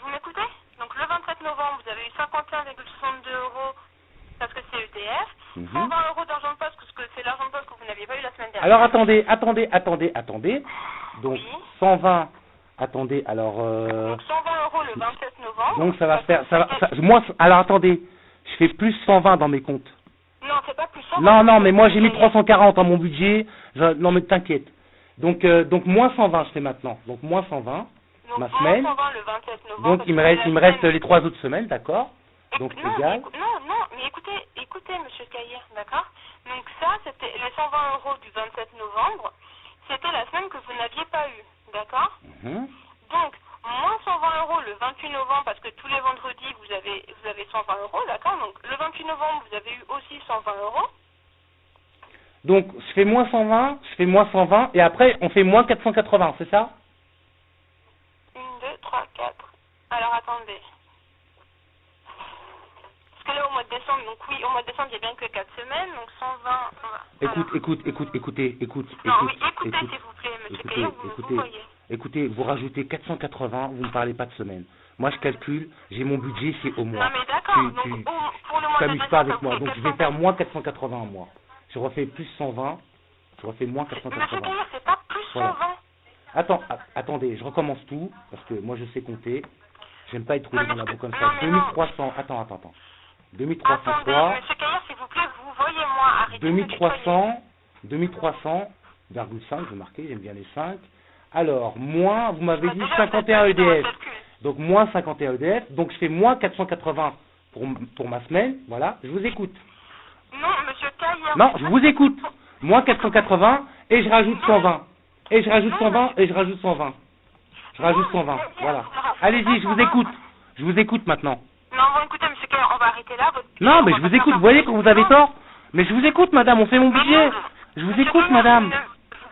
vous m'écoutez Donc, le 27 novembre, vous avez eu 51,62 € parce que c'est EDF, Mhm. 120 € d'argent de poste parce que c'est l'argent de poste que vous n'aviez pas eu la semaine dernière. Alors attendez. Donc Oui. 120. Attendez, alors Donc, 120 € le 27 novembre. donc ça va parce faire que ça va, c'était- ça- moi alors attendez, je fais plus 120 dans mes comptes. Non, c'est pas plus 120. Non, mais moi j'ai mis 340 dans mon budget. Non mais t'inquiète. Donc moins 120 je fais maintenant. Donc moins 120 Donc, ma moins semaine. 120 le 27 novembre. Donc parce il me que reste c'est il me la reste semaine- les 3 autres semaines, d'accord? Donc non, égal. non, mais écoutez, monsieur Caillard, d'accord. Donc ça, c'était les 120 € du 27 novembre, c'était la semaine que vous n'aviez pas eu, d'accord. Mhm. Donc, moins 120 € le 28 novembre, parce que tous les vendredis, vous avez 120 €, d'accord. Donc, le 28 novembre, vous avez eu aussi 120 €. Donc je fais moins 120 et après on fait moins 480, c'est ça? 1, 2, 3, 4. Alors, attendez. Parce que là, au mois de décembre, donc oui, au mois de décembre, il n'y a bien que 4 semaines, donc 120... voilà. Écoute. Non, oui, écoutez, s'il vous plaît, monsieur Caillard, vous voyez. Écoutez, vous rajoutez 480, vous ne parlez pas de semaine. Moi, je calcule, j'ai mon budget, c'est au mois. Non, mais d'accord, donc pour le mois de T'amuses décembre, pas ça avec vous moi, fait donc je vais 420. faire moins 480 en mois. Je refais plus 120, je refais moins Monsieur 480. Caillard, c'est pas plus Voilà. 120. Attendez, je recommence tout, parce que moi je sais compter. J'aime pas être roulé Non, dans mais la ce boue que- comme non, ça. mais non. 2300, attends. Attendez, 2303, monsieur Caillard, s'il vous plaît, vous voyez-moi, arrêtez de me tutoyer. 2300,5, je vais marquer, j'aime bien les 5. Alors, moins, vous m'avez dit Déjà, 51 vous êtes pas dans le EDF. calcul. Donc, moins 51 EDF. Donc, je fais moins 480 pour ma semaine. Voilà, je vous écoute. Non, monsieur Caillard. Non, je vous écoute. Moins 480 et je rajoute 120. Et je rajoute 120 et je rajoute 120. Je rajoute 120. Voilà. Allez-y, je vous écoute. Je vous écoute maintenant. Non, bon, écoutez, monsieur Caillard, on va arrêter là. Non, mais je vous écoute. Vous voyez quand vous avez tort. Mais je vous écoute, madame. On fait mon budget. Je vous écoute, madame.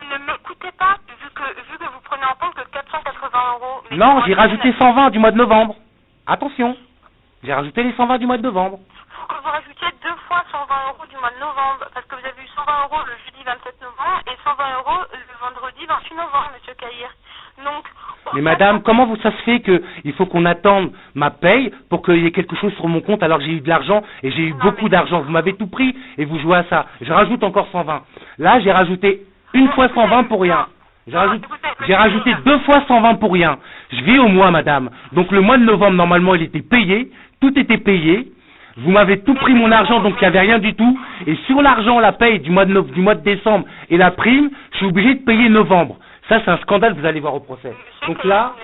Vous ne m'écoutez pas, vu que vous prenez en compte que 480 €. mais Non, que j'ai moi, rajouté 120 du mois de novembre. Attention. J'ai rajouté les 120 du mois de novembre. Faut que vous rajoutiez 2 fois 120 € du mois de novembre, parce que vous avez eu 120 € le jeudi 27 novembre et 120 € le vendredi 28 novembre, monsieur Kahir. Donc, Mais madame, comment ça se fait que il faut qu'on attende ma paye pour qu'il y ait quelque chose sur mon compte alors que j'ai eu de l'argent et j'ai eu beaucoup d'argent? Vous m'avez tout pris et vous jouez à ça. Je rajoute encore 120. Là, j'ai rajouté une fois 120 pour rien. J'ai rajouté 2 fois 120 pour rien. Je vis au mois, madame. Donc le mois de novembre, normalement, il était payé. Tout était payé. Vous m'avez tout pris mon argent, donc il n'y avait rien du tout. Et sur l'argent, la paye du mois de décembre et la prime, je suis obligé de payer novembre. Ça, c'est un scandale, vous allez voir au procès. Donc là,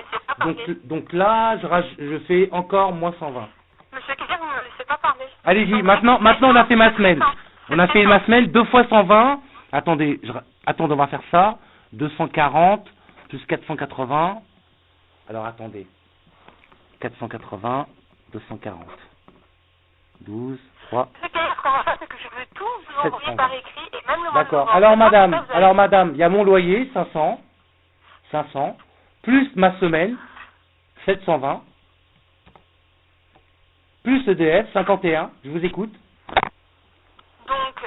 je fais encore moins 120. Monsieur Kahir, vous ne me laissez pas parler. Allez-y, maintenant, on a fait ma semaine. On a fait ma semaine, 2 fois 120. Attendez, on va faire ça. 240 plus 480. Alors, attendez. 480, 240. 12, 3. Monsieur Kahir, ce qu'on va faire, c'est que je veux tout vous envoyer par écrit et même le mois de D'accord. novembre. Alors, madame, il y a mon loyer, 500, plus ma semaine, 720, plus EDF, 51, je vous écoute. Donc,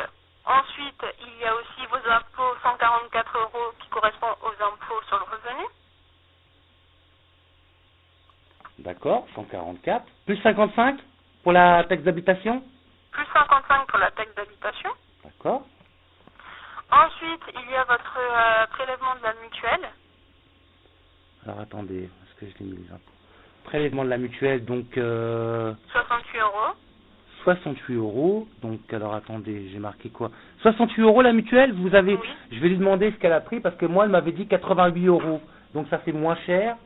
ensuite, il y a aussi vos impôts, 144 € qui correspondent aux impôts sur le revenu. D'accord, 144. Plus 55 pour la taxe d'habitation. Plus 55 pour la taxe d'habitation. D'accord. Ensuite, il y a votre prélèvement de la mutuelle. Alors, attendez, est-ce que je l'ai mis là? Prélèvement de la mutuelle, donc... 68 €. 68 €. Donc, alors, attendez, j'ai marqué quoi? 68 € la mutuelle, vous avez... Oui. Je vais lui demander ce qu'elle a pris, parce que moi, elle m'avait dit 88 €. Donc, ça fait moins cher.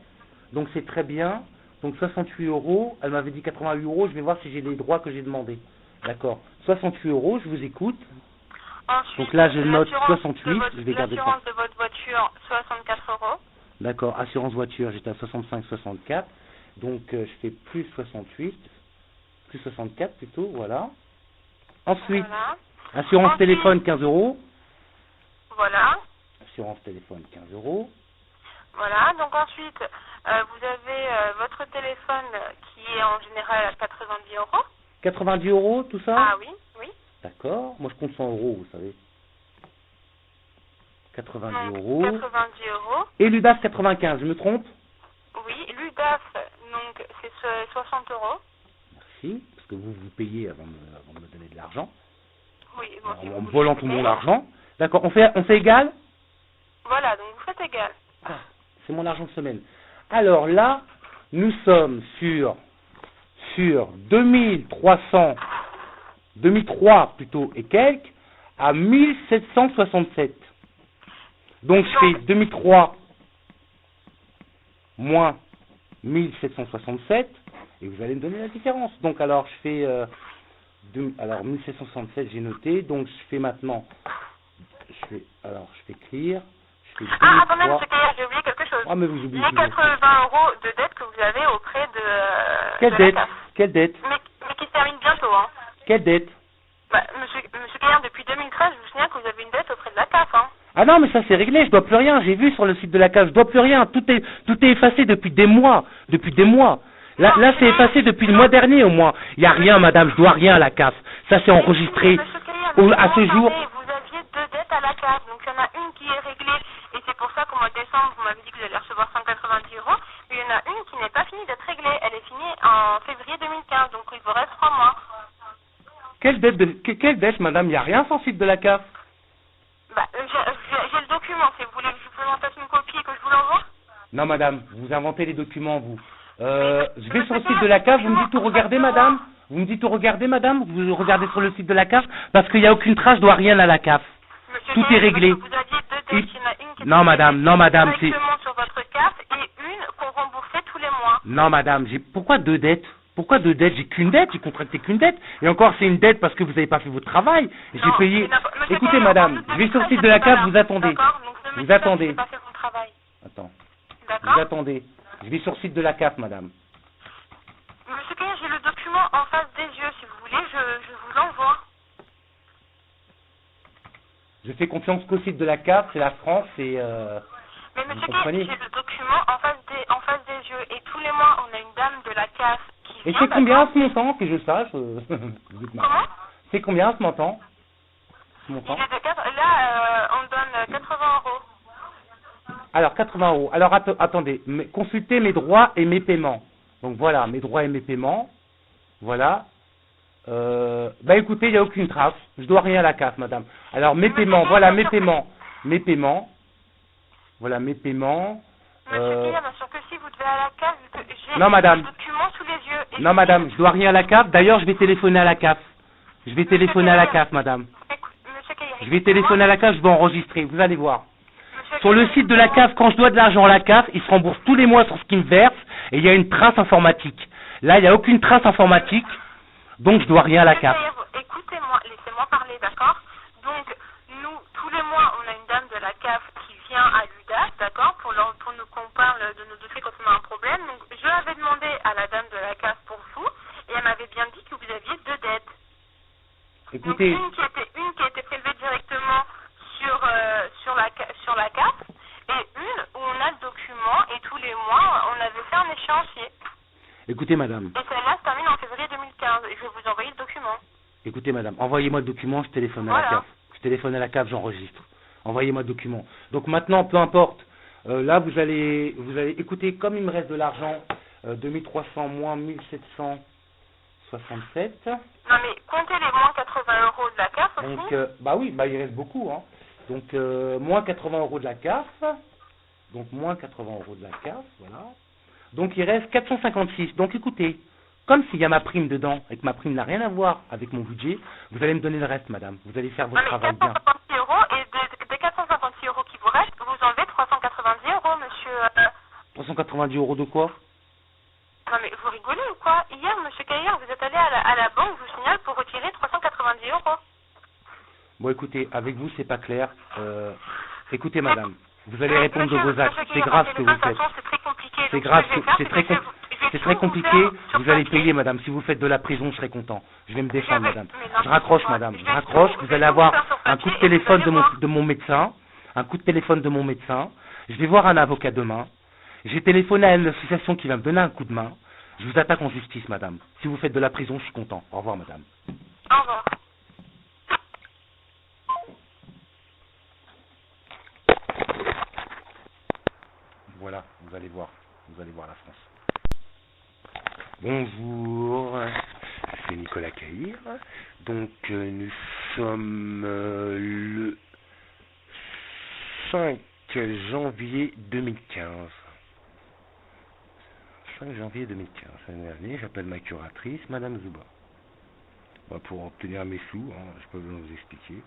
Donc, c'est très bien. Donc, 68 €. Elle m'avait dit 88 €. Je vais voir si j'ai les droits que j'ai demandés. D'accord. 68 €, je vous écoute. Ensuite, Donc là, je note l'assurance 68. Je vais garder ça. L'assurance de votre voiture, 64 €. D'accord. Assurance voiture, j'étais à 65, 64. Donc, je fais plus 68. Plus 64 plutôt, voilà. Ensuite, Voilà. assurance Ensuite, téléphone 15 €. Voilà. Assurance téléphone 15 €. Voilà. Donc ensuite, vous avez votre téléphone qui est en général à 90 €. 90 € tout ça? Ah oui, oui. D'accord. Moi je compte 100 €, vous savez. 90 Donc, €. 90 €. Et l'UDAF 95, je me trompe? Oui, l'UDAF, donc c'est 60 €. Merci, parce que vous payez avant de me donner de l'argent. Oui, bon, si En vous me volant voulez. tout mon argent. D'accord, on fait égal? Voilà, donc vous faites égal. Ah, c'est mon argent de semaine. Alors là, nous sommes sur 2003 plutôt et quelques, à 1767. Donc je fais 2003 moins 1767 et vous allez me donner la différence. Donc alors je fais alors 1767 j'ai noté, donc je fais maintenant je fais clear, je fais 2003. Ah, attendez, monsieur Kahir, j'ai oublié quelque chose. Ah mais vous oubliez Les toujours. 80 € de dette que vous avez auprès de... Quelle de la dette? CAF. Quelle dette? Mais qui se termine bientôt, hein. Quelle dette? Bah, monsieur Kahir, depuis 2013, je vous signale que vous avez une dette auprès de la CAF, hein. Ah non, mais ça c'est réglé, je dois plus rien, j'ai vu sur le site de la CAF, je dois plus rien, tout est effacé depuis des mois, Là c'est effacé depuis le mois dernier au moins. Il n'y a rien, madame, je dois rien à la CAF. Ça c'est enregistré Monsieur Kahir, à ce jour. vous aviez 2 dettes à la CAF, donc il y en a une qui est réglée, et c'est pour ça qu'au mois de décembre, vous m'avez dit que vous allez recevoir 190 €, mais il y en a une qui n'est pas finie d'être réglée, elle est finie en février 2015, donc il vous reste 3 mois. Quelle dette, madame? Il n'y a rien sur le site de la CAF. Bah, j'ai le document, si vous voulez que je vous en fasse une copie et que je vous l'envoie? Non, madame, vous inventez les documents, vous. Je vais sur le site de la CAF, vous me dites tout regarder, madame? Vous me dites tout regarder, madame? Vous regardez sur le site de la CAF? Parce qu'il n'y a aucune trace, je dois rien à la CAF. Monsieur Tout Kahir, est réglé. Vous aviez 2 dettes, il y en a une qui est Non, madame, c'est... directement sur votre CAF et une qu'on remboursait tous les mois. Non, madame, pourquoi 2 dettes? Pourquoi 2 dettes? J'ai qu'une dette, j'ai contracté qu'une dette. Et encore, c'est une dette parce que vous n'avez pas fait votre travail. Et j'ai payé... Écoutez, madame, je vais sur le site de la CAF, vous attendez. Vous attendez. Pas fait son travail. Attends. D'accord. Vous attendez. Je vais sur le site de la CAF, madame. Monsieur Kahir, j'ai le document en face des yeux. Si vous voulez, je vous l'envoie. Je fais confiance qu'au site de la CAF, c'est la France et... Mais vous monsieur Kahir, comprenez? j'ai le document en face des yeux. Et tous les mois, on a une dame de la CAF qui Et vient... c'est combien ce montant, que je sache Comment? C'est combien ce montant? Ce montant? Il est de 4... Là, on donne 80 €. Alors, 80 euros. Alors, attendez. Consultez mes droits et mes paiements. Donc, voilà, mes droits et mes paiements. Voilà. Bah, écoutez, il n'y a aucune trace. Je dois rien à la CAF, madame. Alors, mes paiements. Voilà, mes paiements. Mes paiements. Voilà, mes paiements. Monsieur Guillaume, bien sûr que si vous devez à la CAF, j'ai Non, madame. le document sous les yeux. Et Non, madame, je dois rien à la CAF. D'ailleurs, je vais téléphoner à la CAF. Je vais téléphoner à la CAF, madame. Écoute, monsieur Caillère, Je vais téléphoner à la CAF, je vais enregistrer. Vous allez voir. Monsieur Sur le Caillère, site de la CAF, quand je dois de l'argent à la CAF, ils se remboursent tous les mois sur ce qu'ils me versent et il y a une trace informatique. Là, il n'y a aucune trace informatique, donc je dois rien à la Monsieur CAF. Caillère, écoutez-moi, laissez-moi parler, d'accord? Donc, nous, tous les mois, on a une dame de la CAF qui vient à l'UDAS, d'accord, pour nous qu'on parle de nos dossiers quand on a un problème. Donc, je l'avais demandé à la dame de la CAF pour vous, et elle m'avait bien dit que vous aviez 2 dettes. Écoutez, Donc, une qui a été prélevée directement sur la CAF, et une où on a le document, et tous les mois, on avait fait un échéancier. écoutez, madame. Et celle-là se termine en février 2015, et je vais vous envoyer le document. Écoutez, madame, envoyez-moi le document, je téléphone à la Voilà. CAF. Je téléphone à la CAF, j'enregistre. Envoyez-moi le document. Donc maintenant, peu importe. Là, vous allez, écoutez, comme il me reste de l'argent, 2300 moins 1767. Non mais comptez les moins 80 euros de la CAF aussi. Donc, bah oui, bah il reste beaucoup, hein. Donc, moins 80 euros de la CAF. Donc, moins 80 euros de la CAF, voilà. Donc, il reste 456. Donc, écoutez, comme s'il y a ma prime dedans, et que ma prime n'a rien à voir avec mon budget, vous allez me donner le reste, madame. Vous allez faire votre Non mais travail bien. 456 euros, et des 456 euros qui vous restent, vous enlevez 390 euros, monsieur. 390 euros de quoi? Non mais vous rigolez ou quoi? Hier, monsieur Caillard, vous êtes allé à la banque, je vous signale, pour retirer 390 euros. Bon, écoutez, avec vous, c'est pas clair. Écoutez, madame, vous allez répondre de vos actes. C'est grave ce que vous faites. C'est très compliqué. C'est grave, c'est très compliqué. Vous allez payer, madame. Si vous faites de la prison, je serai content. Je vais me défendre, madame. Je raccroche, madame. Je raccroche. Vous allez avoir un coup de téléphone de mon médecin. Un coup de téléphone de mon médecin. Je vais voir un avocat demain. J'ai téléphoné à une association qui va me donner un coup de main. Je vous attaque en justice, madame. Si vous faites de la prison, je suis content. Au revoir, madame. Au revoir. Voilà, vous allez voir la France. Bonjour, c'est Nicolas Caïr. Donc nous sommes le 5 janvier 2015. 5 janvier 2015, l'année dernière, j'appelle ma curatrice, Madame Zouba. Bah, pour obtenir mes sous, hein, je peux vous expliquer.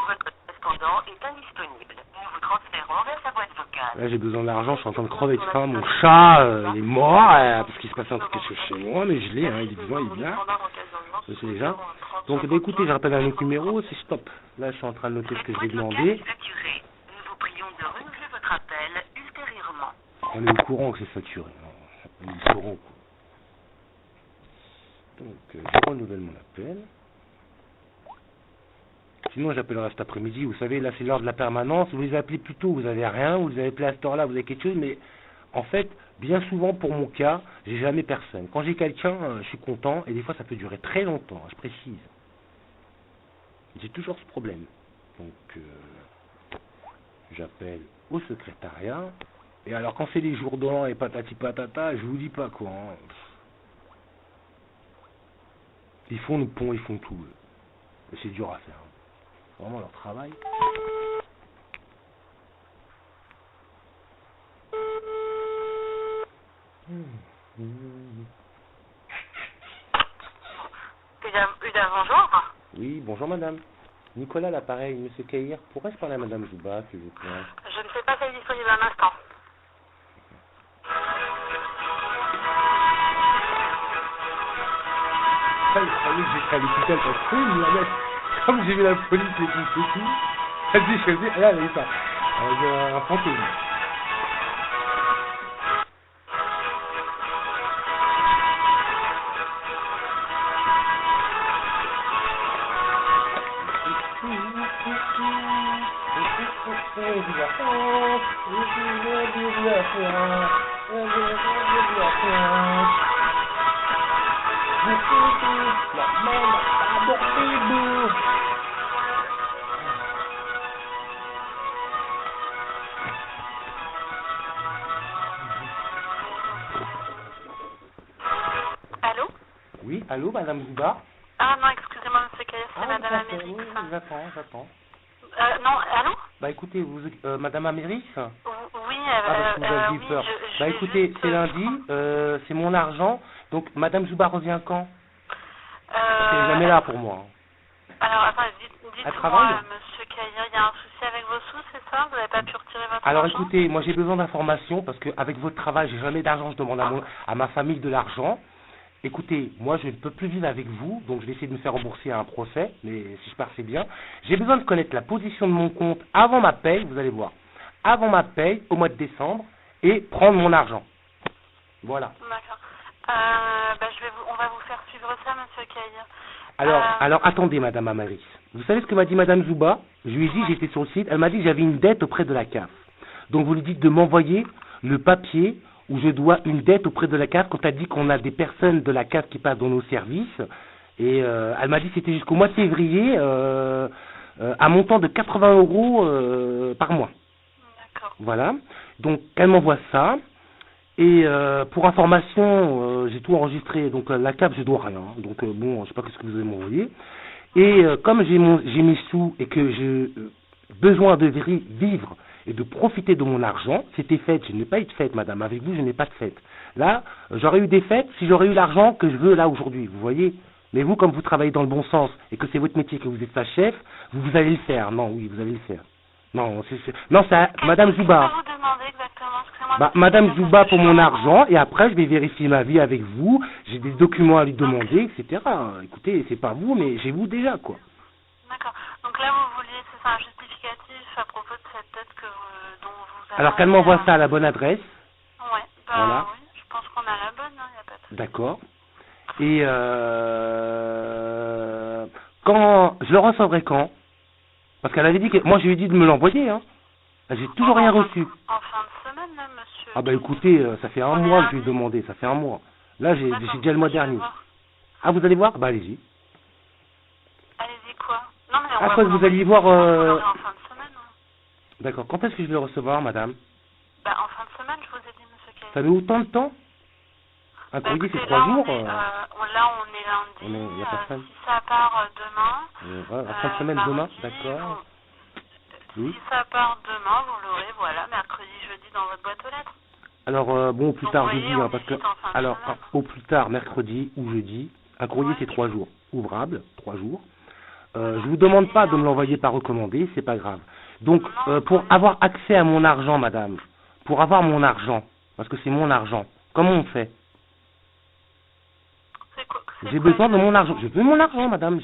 Votre correspondant est indisponible. Nous vous transférons vers sa boîte vocale. Là, j'ai besoin d'argent, je suis en train de crever de faim. Mon chat, il est mort, parce qu'il se passe un truc chez moi, mais je l'ai, hein, il est vivant, il est bien. Je sais déjà. Donc, bah, écoutez, je rappelle un autre numéro, c'est stop. Là, je suis en train de noter ce que je vais demander. Saturé. Nous vous prions de renouveler votre appel ultérieurement. On est au courant que c'est saturé. On est au courant, quoi. Donc, je renouvelle mon appel. Sinon, j'appellerai cet après-midi. Vous savez, là, c'est l'heure de la permanence. Vous les appelez plus tôt, vous avez rien. Vous les avez appelés à cette heure-là, vous avez quelque chose. Mais en fait, bien souvent, pour mon cas, j'ai jamais personne. Quand j'ai quelqu'un, je suis content. Et des fois, ça peut durer très longtemps, je précise. J'ai toujours ce problème. Donc, j'appelle au secrétariat. Et alors, quand c'est les jours d'an et patati patata, je vous dis pas quoi. Hein. Ils font le pont, ils font tout. Et c'est dur à faire. C'est vraiment leur travail. Uda, bonjour. Oui, bonjour madame. Nicolas, l'appareil, monsieur Caïr, pourrais-je parler à madame Zouba, s'il vous plaît? Je ne sais pas si elle est disponible un instant. Elle croyait que j'étais à l'hôpital parce que mais comme j'ai vu la police et tout, elle dit, et là, elle est pas. Elle a un fantôme. Allô? Oui, allô, madame Zouba? Ah non, excusez-moi, monsieur Caillard, c'est madame d'accord, Amérique. oui, j'attends. Non, allô? Bah écoutez, madame Amérique? Oui, Parce que vous avez eu oui, peur. je Bah vais écoutez, juste, c'est lundi, c'est mon argent, donc madame Zouba revient quand? C'est jamais là pour moi. Alors, attendez, Elle dites-moi, travaille? monsieur Caillard, il y a un souci avec vos sous, c'est ça? Vous n'avez pas pu retirer votre Alors argent? écoutez, moi j'ai besoin d'informations parce qu'avec votre travail, j'ai jamais d'argent, je demande à ma famille de l'argent. Écoutez, moi je ne peux plus vivre avec vous, donc je vais essayer de me faire rembourser à un procès, mais si je pars c'est bien. J'ai besoin de connaître la position de mon compte avant ma paye, vous allez voir. Avant ma paye, au mois de décembre, et prendre mon argent. Voilà. D'accord. On va vous faire suivre ça, monsieur Caillard. Alors attendez, madame Amaris. Vous savez ce que m'a dit madame Zouba? Je lui ai dit, j'étais sur le site, elle m'a dit que j'avais une dette auprès de la CAF. Donc vous lui dites de m'envoyer le papier où je dois une dette auprès de la CAF, quand elle dit qu'on a des personnes de la CAF qui passent dans nos services. Et elle m'a dit que c'était jusqu'au mois de février, à montant de 80 € par mois. D'accord. Voilà. Donc elle m'envoie ça. Et pour information, j'ai tout enregistré. Donc la CAF, je dois rien. Donc bon, je sais pas ce que vous allez m'envoyer. Et comme j'ai mes sous et que j'ai besoin de vivre et de profiter de mon argent, c'était fête. Je n'ai pas eu de fête, madame. Avec vous, je n'ai pas de fête. Là, j'aurais eu des fêtes si j'aurais eu l'argent que je veux là aujourd'hui. Vous voyez? Mais vous, comme vous travaillez dans le bon sens et que c'est votre métier, que vous êtes sa chef, vous allez le faire. Non, oui, vous allez le faire. Non, non, c'est madame Zouba. Qu'est-ce que vous demandez exactement? Excusez-moi, Bah, madame Zouba pour mon argent, et après je vais vérifier ma vie avec vous, j'ai des documents à lui demander, etc. Écoutez, c'est pas vous, mais j'ai vous déjà, quoi. D'accord. Donc là, vous vouliez, c'est ça, un justificatif à propos de cette dette dont vous avez... Alors qu'elle m'envoie ça à la bonne adresse. Ouais, bah Voilà. oui, je pense qu'on a la bonne, il n'y a pas de souci. D'accord. Et quand je le recevrai quand? Parce qu'elle avait dit que moi je lui ai dit de me l'envoyer, hein. J'ai toujours rien reçu. En fin de semaine, là, monsieur. Ah bah écoutez, ça fait un mois que je lui ai demandé, ça fait un mois. Là j'ai déjà le mois dernier. Ah vous allez voir? Bah allez-y. Allez-y quoi? Non mais on Ah va quoi que vous alliez voir en fin de semaine. Hein. D'accord. Quand est-ce que je vais le recevoir, madame? Bah en fin de semaine, je vous ai dit, monsieur Caillard. Ça met autant de temps? Un courrier c'est 3 jours. Là on est lundi. Il y a personne. Si ça part demain. La fin de semaine demain, d'accord. Oui. Si ça part demain, vous l'aurez, voilà, mercredi, jeudi dans votre boîte aux lettres. Alors bon, au plus Donc, tard voyez, jeudi, hein, parce que alors au plus tard mercredi ou jeudi, un courrier c'est 3 jours, ouvrable, 3 jours. Je vous demande pas de me l'envoyer par recommandé, c'est pas grave. Donc pour avoir accès à mon argent, madame, pour avoir mon argent, parce que c'est mon argent, comment on fait? J'ai besoin de mon argent. Je veux mon argent, madame.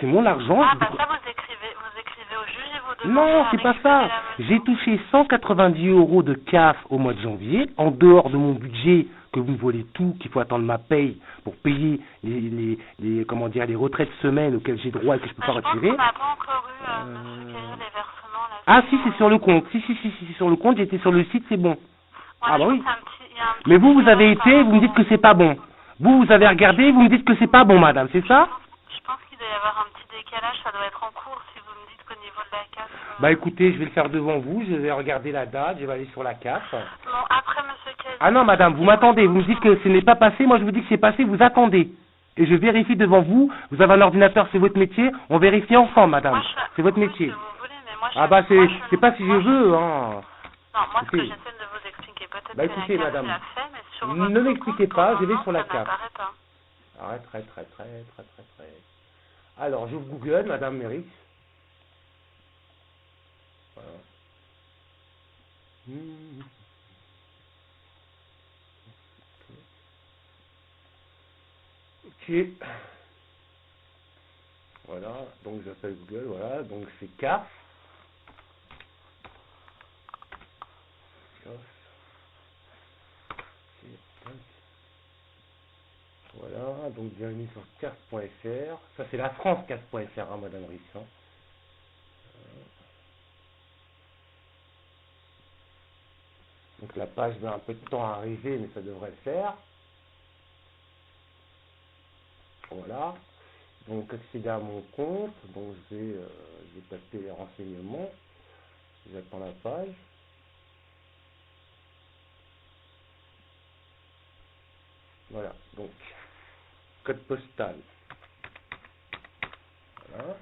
C'est mon argent. Ah, bah ça, vous écrivez au juge et vous demandez. Non, c'est pas ça. J'ai touché 190 € de CAF au mois de janvier, en dehors de mon budget, que vous me volez tout, qu'il faut attendre ma paye pour payer les retraites semaine auxquelles j'ai droit et que je peux pas retirer. On n'a pas encore eu, monsieur Caillard, les versements. Là, ah, si, c'est sur le compte. Si, c'est sur le compte. J'étais sur le site, c'est bon. Ouais, ah, bah oui. Mais vous avez été, vous me dites que c'est pas bon. Vous avez regardé, vous me dites que c'est pas bon, madame, c'est ça? Je pense qu'il doit y avoir un petit décalage, ça doit être en cours si vous me dites qu'au niveau de la CAF... Bah écoutez, je vais le faire devant vous, je vais regarder la date, je vais aller sur la CAF. Bon, après, monsieur Caillard... Ah non, madame, vous m'attendez, vous me dites que ce n'est pas passé, moi je vous dis que c'est passé, vous attendez. Et je vérifie devant vous, vous avez un ordinateur, c'est votre métier, on vérifie ensemble, madame, c'est votre métier. Ah bah c'est pas si je veux, hein. Non, moi ce que j'essaie de vous expliquer, peut-être bah, que écoutez, la CAF madame, l'a fait, mais sur ne m'expliquez pas, je vais sur la CAF. Pas. Très. Alors, j'ouvre Google, madame Mérix. Voilà. Ok. Voilà, donc j'appelle Google, voilà, donc c'est CAF. Voilà, donc bienvenue sur CAF.fr. Ça c'est la France CAF.fr, hein, madame Rissan. Donc la page met un peu de temps à arriver, mais ça devrait le faire. Voilà. Donc accéder à mon compte. Donc je vais taper les renseignements. J'attends la page. Voilà. Donc code postal. Voilà.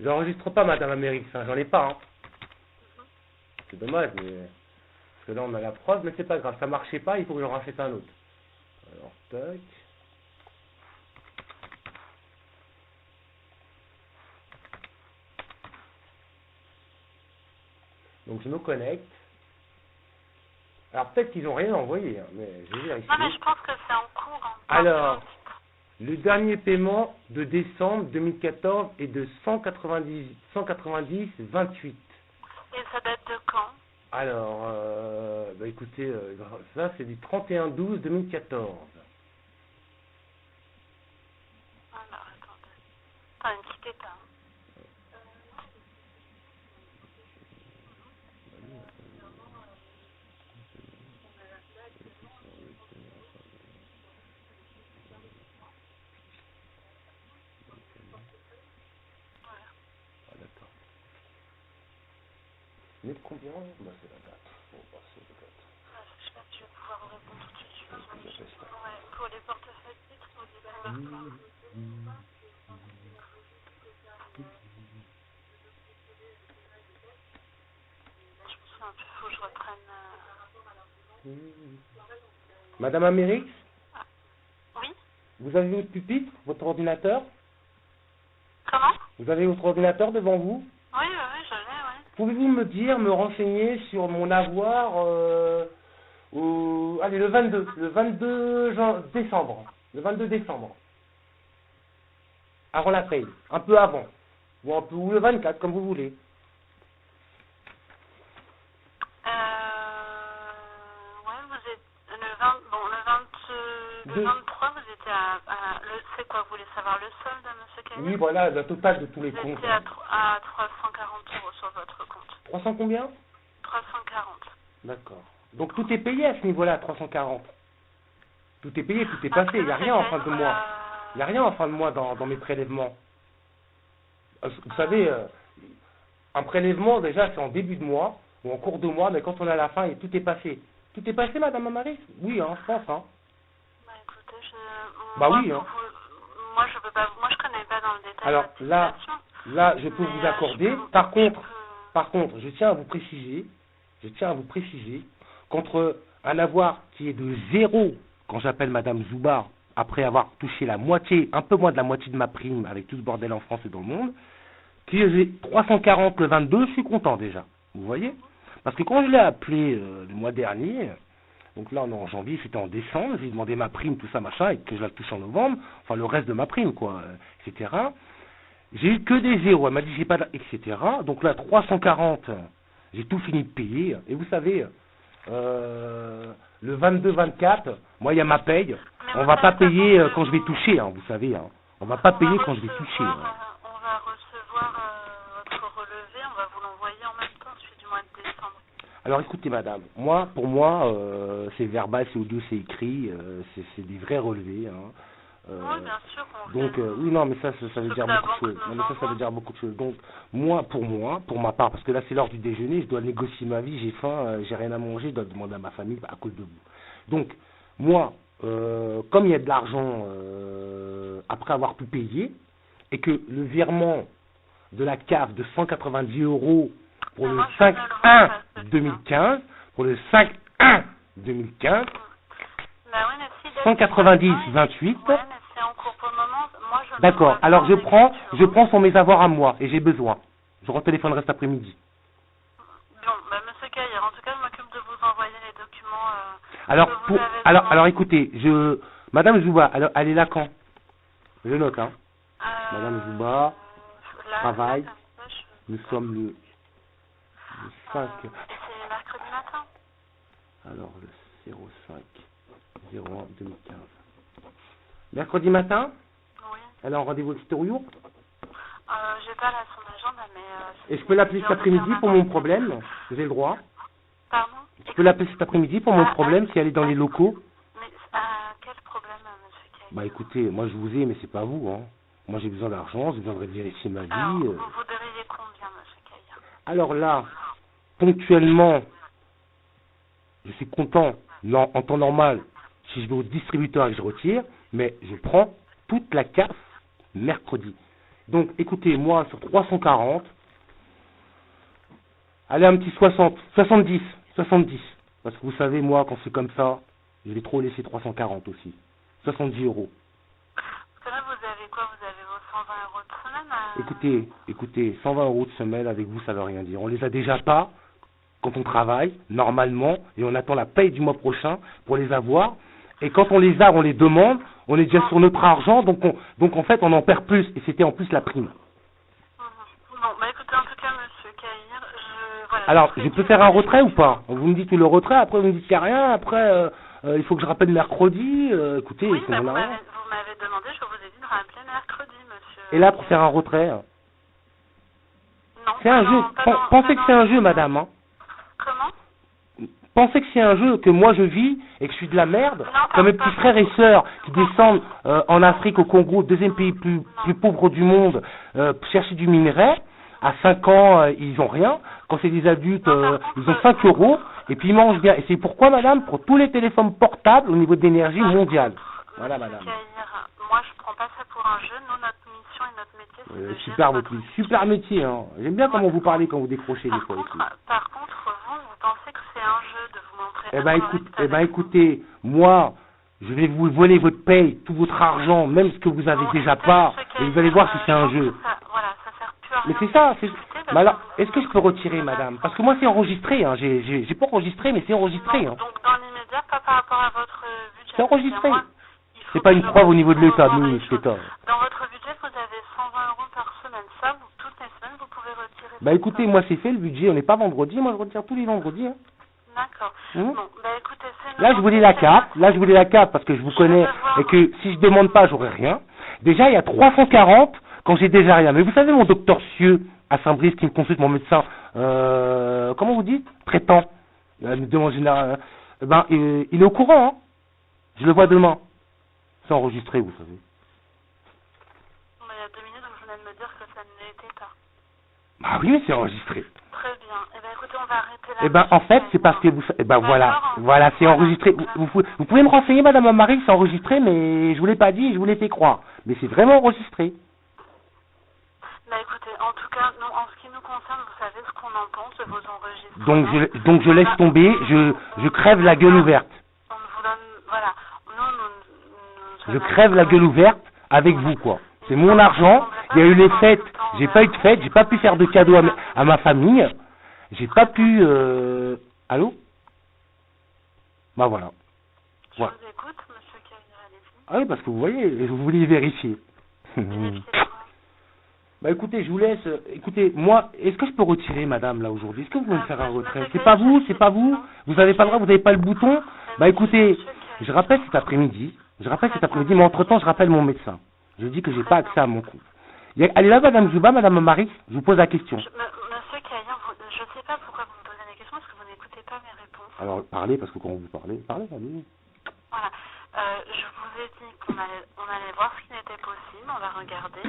J'enregistre pas Madame Amérique, j'en ai pas. Hein. C'est dommage, mais parce que là on a la preuve, mais c'est pas grave, ça marchait pas, il faut que j'en rachète un autre. Alors tac. Donc je me connecte. Alors peut-être qu'ils n'ont rien envoyé, hein, mais je vais vérifier. Non, mais je pense que c'est en cours. Hein. Alors, le dernier paiement de décembre 2014 est de 190,28. Et ça date de quand? Alors, bah écoutez, ça c'est du 31/12/2014. Alors, attendez. Attends, une petite étape. Ah, d'accord. Mais de combien? Bah c'est la date. Bon, bah c'est la date. Je sais pas si je vais pouvoir vous répondre tout de suite. Je vais faire ça. Ouais, pour les portefeuilles titres, on dit je me souviens plus, faut que je reprenne. Madame Amérique, Oui? vous avez votre pupitre, votre ordinateur? Comment? Vous avez votre ordinateur devant vous? Oui, je l'ai, oui. Pouvez-vous me dire, me renseigner sur mon avoir allez, le 22 décembre. Le 22 décembre. Avant la paye. Un peu avant. Ou le 24, comme vous voulez. Ouais, vous êtes le 20, bon, le 23, vous étiez c'est quoi, vous voulez savoir le solde, monsieur Caillé? Oui, voilà, le total de tous les Vous comptes. étiez à 340 € sur votre compte. 300 combien? 340. D'accord. Donc tout est payé à ce niveau-là, 340. Tout est payé, tout est passé. Il n'y a rien en fin de mois. Il n'y a rien en fin de mois dans mes prélèvements. Vous savez, un prélèvement, déjà, c'est en début de mois ou en cours de mois, mais quand on est à la fin, et tout est passé. Tout est passé, Madame Amaris? Oui, hein, je pense. Hein. Bah écoutez, Bah moi, oui, hein. Moi, je peux pas, moi, je connais pas dans le détail. Alors votre là, situation. je peux vous accorder. je peux- Par contre, je tiens à vous préciser, qu'entre un avoir qui est de 0, quand j'appelle Madame Zoubar, après avoir touché la moitié, un peu moins de la moitié de ma prime, avec tout ce bordel en France et dans le monde, qui est 340 le 22, je suis content déjà. Vous voyez? Parce que quand je l'ai appelé le mois dernier, donc là on est en janvier, c'était en décembre, j'ai demandé ma prime, tout ça, machin, et que je la touche en novembre, enfin le reste de ma prime, quoi, etc. J'ai eu que des zéros, elle m'a dit j'ai pas, etc. Donc là 340, j'ai tout fini de payer, et vous savez, le 22-24, moi il y a ma paye, on va pas payer quand je vais toucher, hein, vous savez, hein. On va pas payer quand je vais toucher. Hein. On va recevoir votre relevé, on va vous l'envoyer en même temps, celui du mois de décembre. Alors écoutez madame, pour moi, c'est verbal, c'est audio, c'est écrit, c'est des vrais relevés. Hein. Oui, bien sûr. Donc oui, non, mais ça veut dire beaucoup de choses. Non, mais ça veut dire beaucoup de choses. Donc pour ma part, parce que là c'est l'heure du déjeuner, je dois négocier ma vie, j'ai faim, j'ai rien à manger, je dois demander à ma famille à cause de vous. Donc moi, comme il y a de l'argent après avoir tout payé, et que le virement de la CAF de 190 € pour le 5-1-2015, pour le 5-1-2015, 190-28. D'accord. Alors je prends sur mes avoirs à moi et j'ai besoin. Je retéléphonerai cet après-midi. Bon, monsieur Caillère, en tout cas, je m'occupe de vous envoyer les documents. Alors écoutez, Madame Zouba, elle est là quand? Je note, hein. Madame Zouba, travail. Nous sommes le 5. C'est mercredi matin. Alors le 05-01-2015. Mercredi matin? Oui. Elle est en rendez-vous avec Storiou? J'ai pas là son agenda. agenda, mais... Et je peux l'appeler cet après-midi pour mon problème? Vous avez le droit? Pardon? Je peux l'appeler cet après-midi pour mon problème si elle est dans les locaux? Mais quel problème, monsieur Caillard? Bah écoutez, moi je vous ai, mais c'est pas vous, hein. Moi j'ai besoin d'argent, j'ai besoin de vérifier ma vie. Alors, vous voudriez combien, monsieur Caillard? Alors là, ponctuellement, je suis content, non, en temps normal, si je vais au distributeur et que je retire, mais je prends toute la CAF mercredi. Donc écoutez, moi sur 340, allez un petit 60, 70, parce que vous savez, moi quand c'est comme ça, je vais trop laisser 340 aussi, 70 euros. Parce que là, vous avez quoi? Vous avez vos 120 € de semaine Écoutez, 120 euros de semaine avec vous, ça veut rien dire. On les a déjà pas quand on travaille, normalement, et on attend la paye du mois prochain pour les avoir. Et quand on les a, on les demande, on est déjà sur notre argent, donc en fait, on en perd plus. Et c'était en plus la prime. Bon, bah écoutez, en tout cas, monsieur Caillard, voilà. Alors, je peux faire un retrait ou pas? Vous me dites le retrait, après vous me dites qu'il n'y a rien, après il faut que je rappelle mercredi. Écoutez, oui, c'est mais mon vous argent. m'avez demandé, je vous ai dit de rappeler mercredi, monsieur. Et là, pour faire un retrait, Non, c'est un jeu. Pensez que c'est un jeu, madame. Hein. Comment? Pensez que c'est un jeu, que moi je vis et que je suis de la merde, Non, comme mes petits frères et sœurs qui descendent en Afrique, au Congo, deuxième pays plus pauvre du monde, chercher du minerai. À 5 ans, ils ont rien. Quand c'est des adultes, ils ont 5 euros et puis ils mangent bien. Et c'est pourquoi, madame, pour tous les téléphones portables au niveau d'énergie mondiale. Voilà, madame. Caillard, moi je prends pas ça pour un jeu. Nous, notre mission et notre métier, c'est de Super gérer votre super métier. Hein. J'aime bien comment vous parlez quand vous décrochez des fois. Par contre, vous pensez que c'est un jeu de vous montrer... Eh ben écoutez, moi, je vais vous voler votre paye, tout votre argent, même ce que vous avez déjà pas, et vous allez voir si c'est un jeu. Voilà, ça sert plus à rien. Mais c'est ça, mais alors, est-ce que je peux retirer, madame? Parce que moi, c'est enregistré, hein. J'ai pas enregistré, mais c'est enregistré. Hein. Donc, dans l'immédiat, pas par rapport à votre budget. C'est enregistré. C'est pas une preuve au niveau de l'État, ministre l'État. Dans votre budget, vous avez 120 € par semaine. Ça, toutes les semaines, vous pouvez retirer. Bah écoutez, moi, c'est fait le budget. On n'est pas vendredi, moi, je retire tous les vendredis. Hein. D'accord. Bon, bah écoutez, c'est... Là, je voulais la carte. Là, je voulais la carte parce que je vous connais et que si je demande pas, j'aurai rien. Déjà, il y a 340 quand j'ai déjà rien. Mais vous savez, mon docteur Sieux à Saint-Brice qui me consulte, mon médecin, comment vous dites? Traitant. Me demande général. Il est au courant. Hein. Je le vois demain. C'est enregistré, vous savez. Il y a 2 minutes, vous venez de me dire que ça ne l'était pas. Ah oui, mais c'est enregistré. Très bien. Eh bien, écoutez, on va arrêter là. Eh ben, en fait, c'est parce que vous... Eh ben, voilà, c'est enregistré. Vous pouvez me renseigner, madame Marie, c'est enregistré, mais je vous l'ai pas dit, je vous l'ai fait croire. Mais c'est vraiment enregistré. Bah écoutez, en tout cas, nous, en ce qui nous concerne, vous savez ce qu'on en pense de vos enregistrements. Donc je laisse tomber, je crève la gueule ouverte. On vous donne... Voilà. Je crève la gueule ouverte avec vous, quoi. C'est mon argent, il y a eu les fêtes, j'ai pas eu de fêtes, j'ai pas pu faire de cadeaux à ma famille, j'ai pas pu... Allô? Bah voilà. Je vous écoute, monsieur Caillard, allez-y. Ah oui, parce que vous voyez, vous vouliez vérifier. Bah écoutez, je vous laisse... Écoutez, moi, est-ce que je peux retirer, madame, là, aujourd'hui? Est-ce que vous pouvez me faire un retrait? C'est pas vous? Vous avez pas le droit, vous avez pas le bouton? Bah écoutez, je rappelle cet après-midi, mais entre-temps, je rappelle mon médecin. Je dis que j'ai pas accès à mon compte. Elle est là, madame Zouba, madame Marie? Je vous pose la question. Monsieur Caillard, je ne sais pas pourquoi vous me posez la question, parce que vous n'écoutez pas mes réponses. Alors, parlez, parce que quand vous parlez, allez. Voilà. Je vous ai dit qu'on allait voir ce qui n'était possible, on va regarder.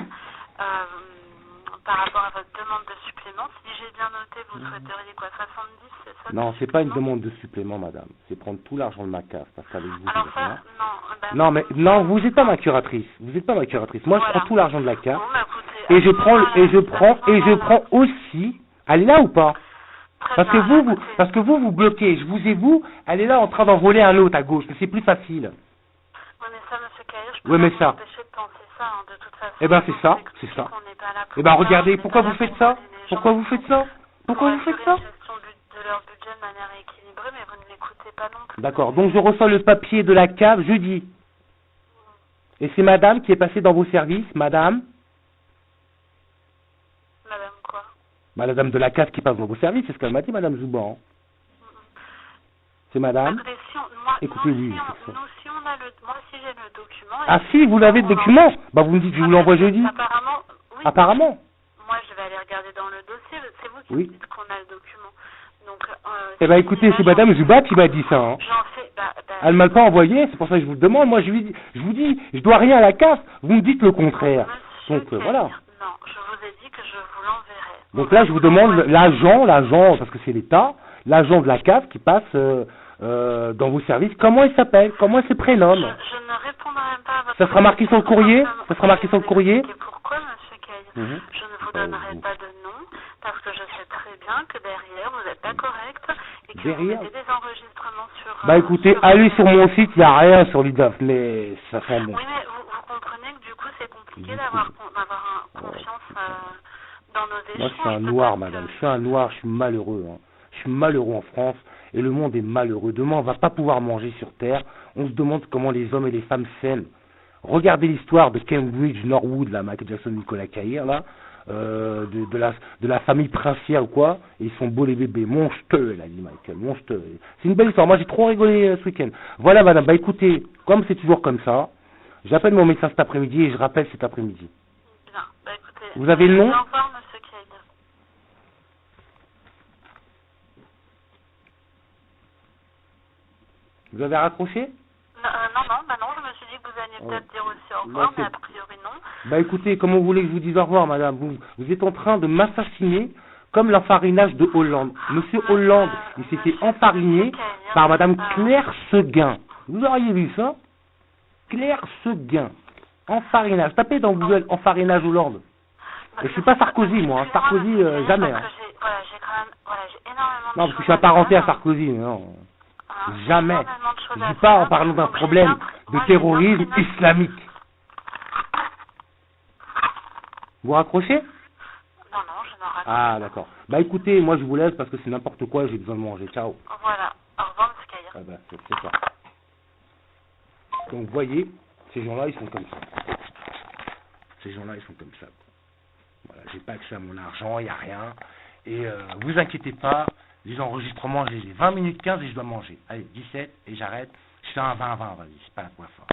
Par rapport à votre demande de supplément, si j'ai bien noté, vous souhaiteriez quoi, 70, c'est ça? Non, c'est pas une demande de supplément, madame. C'est prendre tout l'argent de ma CAF, parce qu'avec vous, alors ça, rien. Non, vous n'êtes pas ma curatrice. Moi, voilà. Je prends tout l'argent de la CAF. Bon, bah, écoutez, et je prends aussi. Elle est là ou pas? Parce que vous bloquez. Je vous ai elle est là en train d'en voler un autre à gauche, mais c'est plus facile. Oui, mais ça, monsieur Caillard, je peux Oui, mais pas ça. vous empêcher de penser ça, hein, de toute façon. Eh ben, c'est ça. Eh ben, regardez, pourquoi vous faites ça? Pourquoi vous faites ça? de leur budget de manière équilibrée, mais vous ne l'écoutez pas non plus. D'accord, donc je reçois le papier de la cave jeudi. Et c'est madame qui est passée dans vos services, madame? Madame quoi? Bah, la dame de la cave qui passe dans vos services, c'est ce qu'elle m'a dit, madame Zouban. C'est madame? Écoutez, oui. Moi, si j'ai le document... Ah si, vous l'avez le document? Bah, vous me dites que je vous l'envoie jeudi. Apparemment, oui. Apparemment? Moi, moi, je vais aller regarder dans le dossier. C'est vous qui Oui. me dites qu'on a le document. Donc, Eh ben écoutez, c'est Madame Zuba qui m'a dit ça. Hein. J'en sais... Elle ne m'a pas envoyé, c'est pour ça que je vous le demande. Moi, je vous dis, je dois rien à la CAF. Vous me dites le contraire. Monsieur Donc voilà. Non, je vous ai dit que je vous l'enverrai. Donc là, je vous demande l'agent, parce que c'est l'État, l'agent de la CAF qui passe dans vos services. Comment il s'appelle? Comment il se prénomme? Je ne répondrai pas à votre... Ça sera marqué sur le courrier? Ça sera marqué sur le courrier? Pourquoi, monsieur Caille? Je ne vous donnerai pas de nom, parce que je sais très bien que derrière, vous n'êtes pas correct et que vous mettez des enregistrements sur... Bah écoutez, allez sur mon site, il n'y a rien sur l'UDAF, mais ça sent bon. Oui, mais vous comprenez que du coup, c'est compliqué d'avoir confiance dans nos échanges. Moi, je suis un noir, madame. Je suis un noir, je suis malheureux. Hein. Je suis malheureux en France et le monde est malheureux. Demain, on va pas pouvoir manger sur Terre. On se demande comment les hommes et les femmes s'aiment. Regardez l'histoire de Cambridge, Norwood, là, Michael Jackson, Nicolas Caillère, là, de la famille princière ou quoi. Et ils sont beaux les bébés. Monsteux, elle a dit Michael, monsteux. C'est une belle histoire. Moi, j'ai trop rigolé ce week-end. Voilà, madame. Bah écoutez, comme c'est toujours comme ça, j'appelle mon médecin cet après-midi et je rappelle cet après-midi. Bien, bah écoutez... Vous avez le nom? Au revoir, monsieur Caille. Vous avez raccroché? Non, je me suis dit que vous alliez peut-être dire aussi au revoir, mais a priori non. Bah écoutez, comment vous voulez que je vous dise au revoir, madame? Vous êtes en train de m'assassiner comme l'enfarinage de Hollande. Monsieur Hollande, il s'est fait enfariner par madame Claire Seguin. Vous auriez vu ça? Claire Seguin. Enfarinage. Tapez dans Google enfarinage Hollande. Et je suis pas Sarkozy, moi. Hein. Sarkozy, jamais. Hein. J'ai énormément de non, parce que je suis apparenté à Sarkozy, non. Jamais. Je dis pas en parlant d'un problème de terrorisme islamique. Vous raccrochez? Non, je n'en raccroche pas. Ah, d'accord. Bah écoutez, moi je vous laisse parce que c'est n'importe quoi, j'ai besoin de manger. Ciao. Voilà. Au revoir, monsieur Caillard. Ah bah, c'est ça. Donc, vous voyez, ces gens-là, ils sont comme ça. Ces gens-là, ils sont comme ça. Voilà, j'ai pas accès à mon argent, il n'y a rien. Et vous inquiétez pas, les enregistrements, j'ai 20 minutes 15 et je dois manger. Allez, 17 et j'arrête. Je fais un 20-20, vas-y, c'est pas la fois fort.